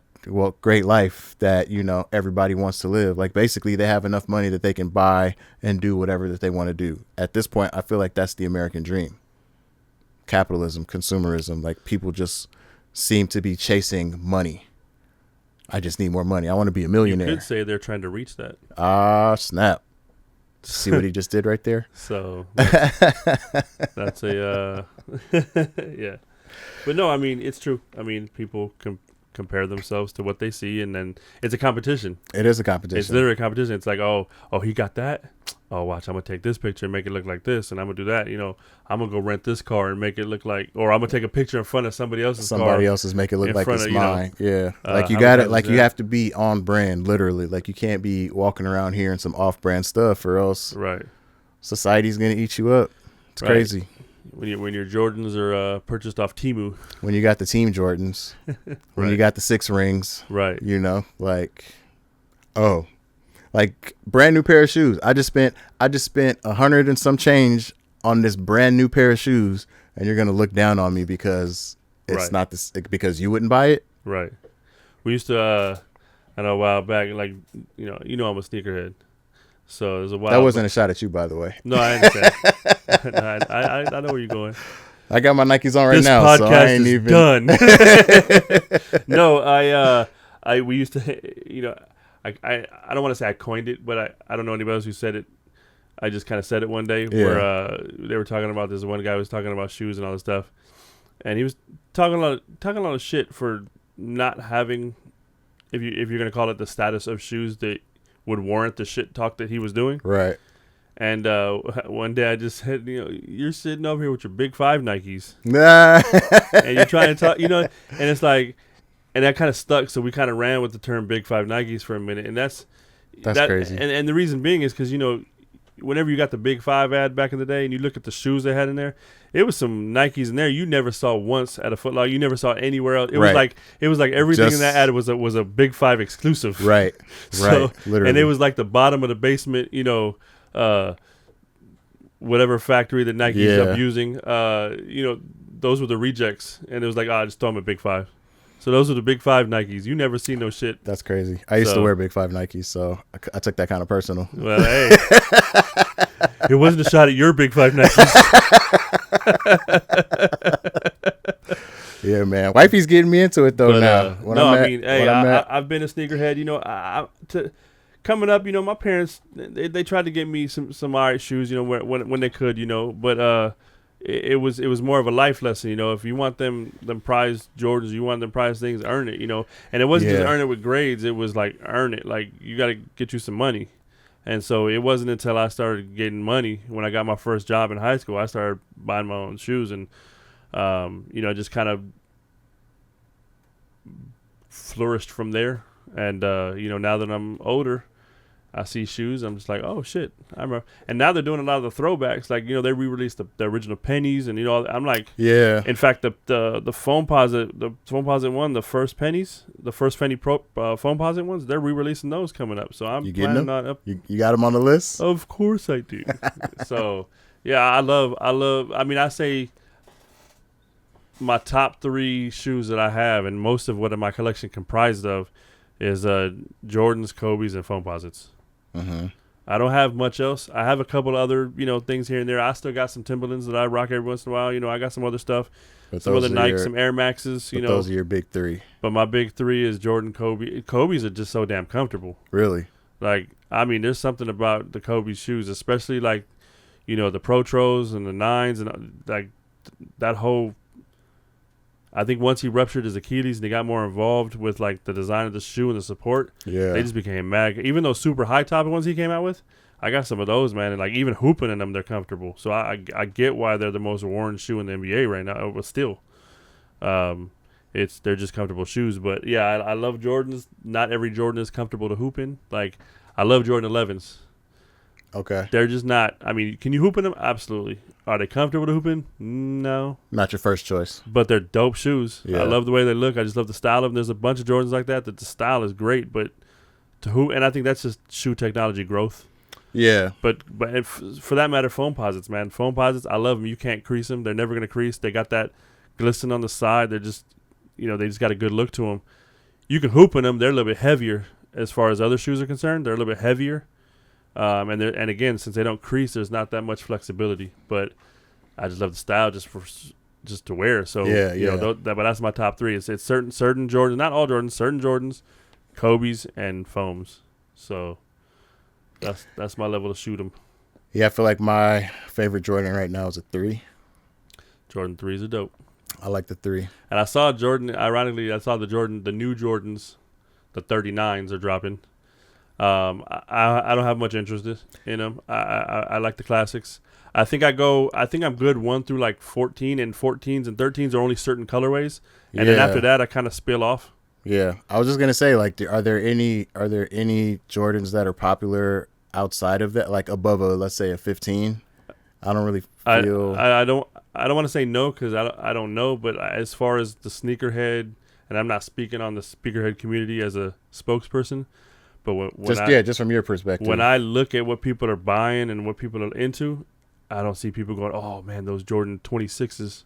everybody wants to live. Like, basically they have enough money that they can buy and do whatever that they want to do. At this point, I feel like that's the American dream. capitalism, consumerism. Like people just seem to be chasing money. I just need more money. I want to be a millionaire. You could say they're trying to reach that. Ah, snap. See what he just did right there? So that's a yeah. But no, I mean, it's true. I mean, people compare themselves to what they see, and then it's a competition. It is a competition. It's literally a competition. It's like, oh, he got that. Oh, watch, I'm going to take this picture and make it look like this, and I'm going to do that. You know, I'm going to go rent this car and make it look like, or I'm going to take a picture in front of somebody else's car. Somebody else's make it look like it's mine. Yeah. Like you got it. Like you have to be on brand, literally. Like you can't be walking around here in some off-brand stuff, or else society's going to eat you up. It's crazy. When your Jordans are purchased off Temu. When you got the Team Jordans. When you got the 6 rings. Right. You know, like, oh. Like brand new pair of shoes. I just spent $100 and some change on this brand new pair of shoes, and you're gonna look down on me because it's not this, because you wouldn't buy it. Right. We used to I know a while back, like you know I'm a sneakerhead, so there's a while. That wasn't a shot at you, by the way. No, I understand. I know where you're going. I got my Nikes on right this now, so I ain't even done. No, we used to, you know. I don't want to say I coined it, but I don't know anybody else who said it. I just kind of said it one day where they were talking about this. One guy was talking about shoes and all this stuff, and he was talking a lot of shit for not having, if you're gonna call it the status of shoes that would warrant the shit talk that he was doing. Right. And one day I just said, you know, you're sitting over here with your Big 5 Nikes, and you're trying to talk, you know, and it's like. And that kind of stuck, so we kind of ran with the term Big 5 Nikes for a minute, and that's crazy. And the reason being is because, you know, whenever you got the Big 5 ad back in the day, and you look at the shoes they had in there, it was some Nikes in there you never saw once at a Foot Locker. You never saw it anywhere else. It was like everything in that ad was a Big 5 exclusive. Right. So, right. Literally. And it was like the bottom of the basement, you know, whatever factory that Nike's up using. You know, those were the rejects, and it was like, just throw them at Big 5. So those are the Big 5 Nikes. You never see no shit. That's crazy. I used to wear Big 5 Nikes, so I took that kind of personal. Well, hey. It wasn't a shot at your Big 5 Nikes. Yeah, man. Wifey's getting me into it, though, now. I've been a sneakerhead. You know, coming up, you know, my parents, they tried to get me some all right shoes, you know, when they could, you know. But it was more of a life lesson, you know. If you want them prized Jordans, you want them prized things, earn it, you know. And it wasn't just earn it with grades; it was like earn it. Like you got to get you some money. And so it wasn't until I started getting money when I got my first job in high school, I started buying my own shoes, and you know, just kind of flourished from there. And you know, now that I'm older, I see shoes, I'm just like, oh shit, I remember. And now they're doing a lot of the throwbacks, like, you know, they re-released the original pennies, and you know, I'm like, yeah. In fact, the Foamposite one, the first pennies, the first Penny Pro Foamposite ones, they're re-releasing those coming up. So I'm planning on up. You got them on the list? Of course I do. So yeah, I love. I mean, I say my top 3 shoes that I have, and most of what my collection comprised of, is Jordans, Kobe's, and Foamposites. Mm-hmm. I don't have much else. I have a couple other, you know, things here and there. I still got some Timberlands that I rock every once in a while. You know, I got some other stuff, some other Nikes, some Air Maxes. You know, those are your big 3. But my big 3 is Jordan, Kobe. Kobe's are just so damn comfortable. Really? Like, I mean, there's something about the Kobe shoes, especially like, you know, the Protros and the 9s and like that whole. I think once he ruptured his Achilles and they got more involved with like the design of the shoe and the support, they just became mad. Even those super high top ones he came out with, I got some of those, man, and like even hooping in them, they're comfortable. So I get why they're the most worn shoe in the NBA right now. But still, they're just comfortable shoes. But yeah, I love Jordans. Not every Jordan is comfortable to hoop in. Like I love Jordan 11s. Okay. They're just not. I mean, can you hoop in them? Absolutely. Are they comfortable to hoop in? No. Not your first choice. But they're dope shoes. Yeah. I love the way they look. I just love the style of them. There's a bunch of Jordans like that the style is great, but to hoop, and I think that's just shoe technology growth. Yeah. But for that matter, Foamposites, man. Foamposites, I love them. You can't crease them. They're never going to crease. They got that glisten on the side. They're just, you know, they just got a good look to them. You can hoop in them. They're a little bit heavier as far as other shoes are concerned. They're a little bit heavier. And again, since they don't crease, there's not that much flexibility. But I just love the style, just for just to wear. So Yeah. but that's my top 3. It's certain Jordans, not all Jordans, certain Jordans, Kobe's, and foams. So that's my level to shoot them. Yeah, I feel like my favorite Jordan right now is a 3. Jordan 3s are dope. I like the 3. And I saw Jordan. Ironically, I saw the new Jordans, the 39s are dropping. I don't have much interest in them. I like the classics. I think I'm good 1 through like 14, and 14s and 13s are only certain colorways, and then after that I kind of spill off. Yeah, I was just gonna say, like, are there any Jordans that are popular outside of that, like above let's say a 15? I don't really feel. I don't want to say no because I don't know, but as far as the sneakerhead, and I'm not speaking on the sneakerhead community as a spokesperson, but just from your perspective, when I look at what people are buying and what people are into, I don't see people going, "Oh man, those Jordan 26s."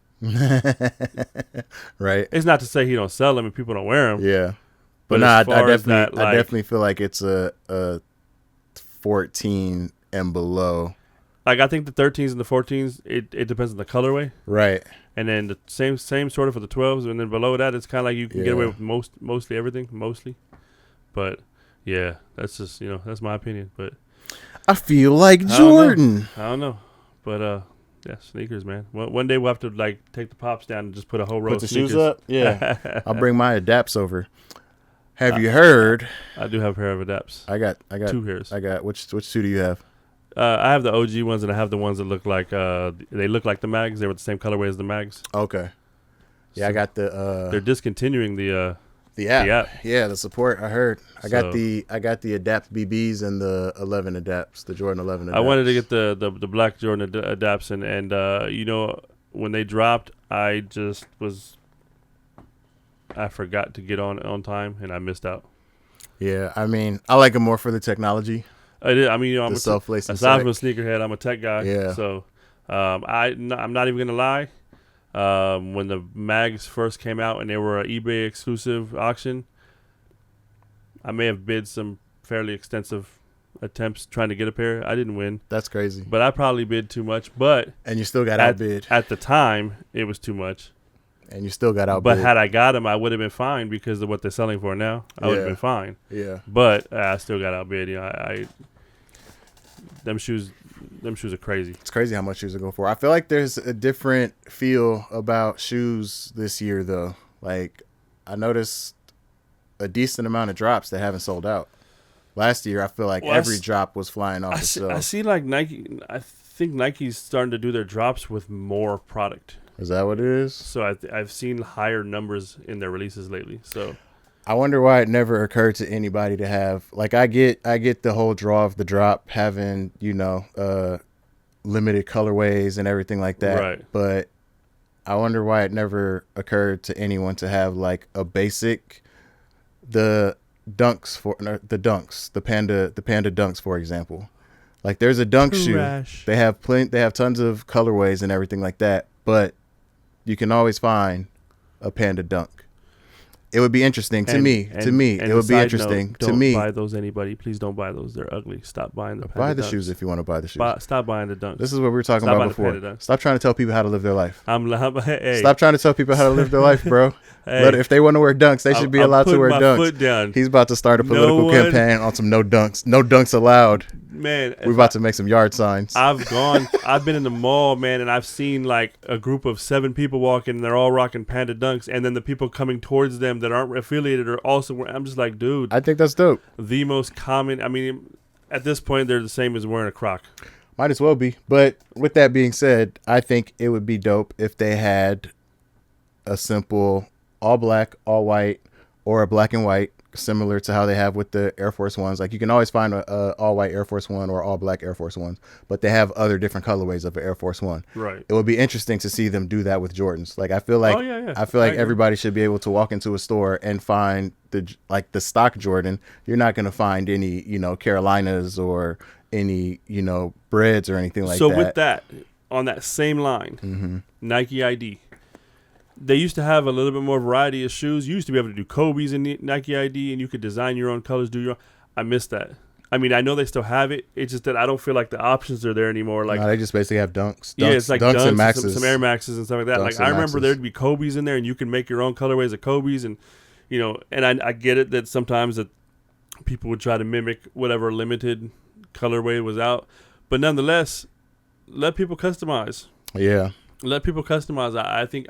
Right. It's not to say he don't sell them and people don't wear them. Yeah, but no, I definitely feel like it's a 14 and below. Like I think the 13s and the 14s, it depends on the colorway. Right. And then the same sort of for the 12s, and then below that, it's kind of like you can get away with mostly everything, But yeah, that's just that's my opinion. But I feel like Jordan. I don't know, but yeah, sneakers, man. One day we'll have to like take the pops down and just put a whole row of sneakers. Shoes up. Yeah, I'll bring my Adapts over. Have you heard? I do have a pair of Adapts. I got 2 pairs. I got which 2 do you have? I have the OG ones, and I have the ones that look like they look like the mags. They were the same colorway as the mags. Okay. Yeah, so I got the. They're discontinuing the app. The app. Yeah, the support. I heard. I got the Adapt BBs and the 11 Adapts, the Jordan 11 Adapts. I wanted to get the black Jordan Adapts, and when they dropped, I forgot to get on time, and I missed out. Yeah, I mean, I like them more for the technology. I'm a self-lacing. Aside from a sneakerhead, I'm a tech guy. Yeah. So, I'm not even gonna lie. When the mags first came out and they were an eBay exclusive auction, I may have bid some fairly extensive attempts trying to get a pair. I didn't win. That's crazy. But I probably bid too much. And you still got outbid. At the time, it was too much. And you still got outbid. But had I got them, I would have been fine because of what they're selling for now. I would have been fine. Yeah. But I still got outbid. Them shoes are crazy. It's crazy how much shoes are going for. I feel like there's a different feel about shoes this year, though. Like, I noticed a decent amount of drops that haven't sold out. Last year, I feel like every drop was flying off the shelf. I see like Nike. I think Nike's starting to do their drops with more product. Is that what it is? So I've seen higher numbers in their releases lately. So I wonder why it never occurred to anybody to have, like, I get the whole draw of the drop having, limited colorways and everything like that. Right. But I wonder why it never occurred to anyone to have like a basic, the Panda Dunks, for example. Like, there's a dunk shoe. They have tons of colorways and everything like that, but you can always find a Panda Dunk. It would be interesting to me. It would be interesting to me. Don't buy those, anybody. Please don't buy those. They're ugly. Stop buying the Panda Buy the Dunks. Shoes if you want to buy the shoes. Stop buying the Dunks. This is what we were talking about before. Stop trying to tell people how to live their life. Hey. Stop trying to tell people how to live their life, bro. Hey. If they want to wear Dunks, they should be allowed to wear Dunks. Foot down. He's about to start a political campaign on some no Dunks. No Dunks allowed. Man, we're about to make some yard signs. I've been in the mall, man, and I've seen like a group of 7 people walking, and they're all rocking Panda Dunks, and then the people coming towards them that aren't affiliated are also wearing. I'm just like, dude. I think that's dope. The most common. I mean, at this point, they're the same as wearing a Croc. Might as well be. But with that being said, I think it would be dope if they had a simple all black, all white, or a black and white, similar to how they have with the Air Force Ones. Like, you can always find a all white Air Force One or all black Air Force Ones, but they have other different colorways of an Air Force One. Right. It would be interesting to see them do that with Jordans. Like, I feel like everybody should be able to walk into a store and find the stock Jordan. You're not going to find any, Carolinas or any, breads or anything like that. So with that, on that same line, Nike ID. They used to have a little bit more variety of shoes. You used to be able to do Kobe's in Nike ID, and you could design your own colors, do your own. I miss that. I mean, I know they still have it. It's just that I don't feel like the options are there anymore. Like no, they just basically have dunks. Yeah, it's like dunks and maxes. Some Air Maxes and stuff like that. Like I remember there'd be Kobe's in there, and you can make your own colorways of Kobe's, and you know, and I get it that sometimes that people would try to mimic whatever limited colorway was out, but nonetheless, let people customize. Yeah, let people customize. I think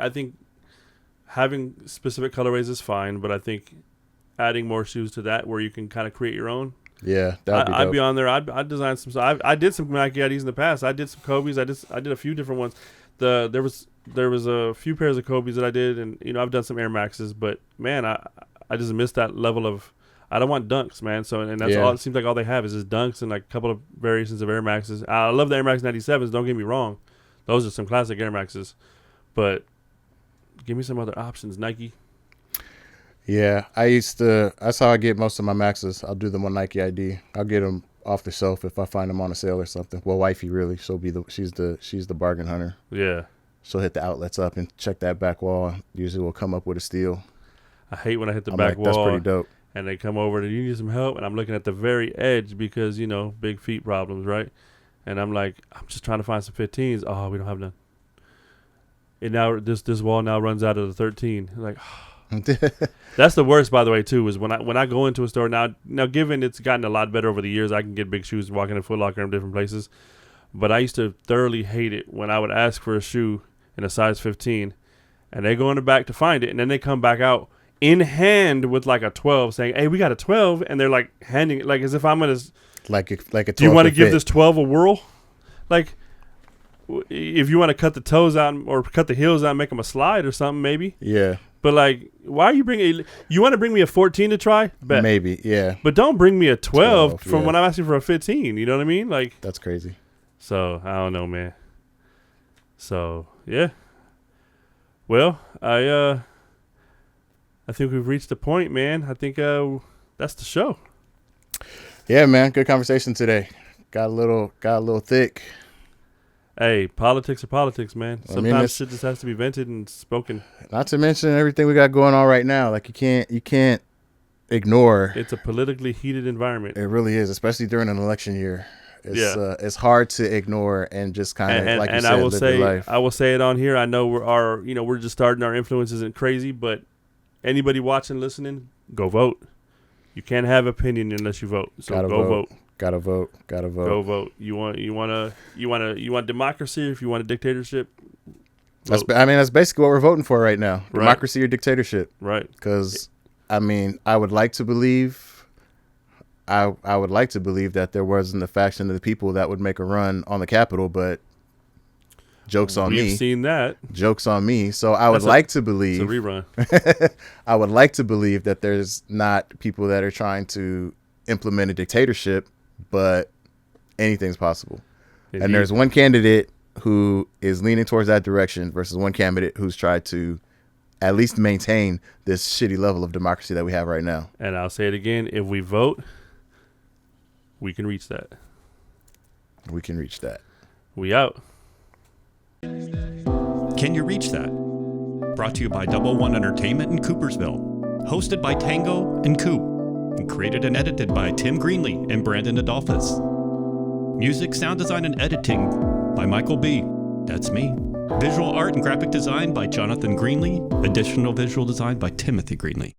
having specific colorways is fine, but I think adding more shoes to that where you can kind of create your own. Yeah, that'd be dope. I'd be on there. I'd design some. I did some Nike IDs in the past. I did some Kobe's. I did a few different ones. There was a few pairs of Kobe's that I did, and you know I've done some Air Maxes. But man, I just missed that level of. I don't want dunks, man. So and that's all. It seems like all they have is just dunks and like a couple of variations of Air Maxes. I love the Air Max 97s. Don't get me wrong, those are some classic Air Maxes. But give me some other options, Nike. Yeah, that's how I get most of my Maxes. I'll do them on Nike ID. I'll get them off the shelf if I find them on a sale or something. Well, wifey really, she's the bargain hunter. Yeah. She'll hit the outlets up and check that back wall. Usually we'll come up with a steal. I hate when I hit the back wall. That's pretty dope. And they come over and you need some help, and I'm looking at the very edge because, you know, big feet problems, right? And I'm like, I'm just trying to find some 15s. Oh, we don't have none. And now this wall now runs out of the 13. Like, that's the worst, by the way, too, is when I go into a store now given it's gotten a lot better over the years, I can get big shoes walking in Foot Locker in different places. But I used to thoroughly hate it when I would ask for a shoe in a size 15 and they go in the back to find it, and then they come back out in hand with like a 12 saying, hey, we got a 12, and they're like handing it like as if I'm gonna like a 12. Do you want to give this 12 a whirl? Like, if you want to cut the toes out or cut the heels out and make them a slide or something, maybe. Yeah. But like, why are you bringing? You want to bring me a 14 to try? Bet. Maybe, yeah. But don't bring me a 12 from when I'm asking for a 15. You know what I mean? Like, that's crazy. So I don't know, man. So yeah. Well, I think we've reached the point, man. I think that's the show. Yeah, man. Good conversation today. Got a little thick. Hey, politics are politics, man. Sometimes shit just has to be vented and spoken. Not to mention everything we got going on right now. Like you can't ignore. It's a politically heated environment. It really is, especially during an election year. It's hard to ignore and just kind of like you said, live your life. I will say it on here. I know we're just starting. Our influence isn't crazy, but anybody watching, listening, go vote. You can't have opinion unless you vote. So go vote. Gotta vote. Go vote. You want democracy? If you want a dictatorship, vote. That's basically what we're voting for right now. Right. Democracy or dictatorship. Right. Because I would like to believe. I would like to believe that there wasn't a faction of the people that would make a run on the Capitol, but joke's on me. We've seen that. Joke's on me. So I would like to believe. It's a rerun. I would like to believe that there's not people that are trying to implement a dictatorship, but anything's possible. Indeed. And there's one candidate who is leaning towards that direction versus one candidate who's tried to at least maintain this shitty level of democracy that we have right now. And I'll say it again. If we vote, we can reach that. We can reach that. We out. Can you reach that? Brought to you by Double One Entertainment in Coopersville. Hosted by Tango and Coop. And created and edited by Tim Greenlee and Brandon Adolphus. Music, sound design, and editing by Michael B. That's me. Visual art and graphic design by Jonathan Greenlee. Additional visual design by Timothy Greenlee.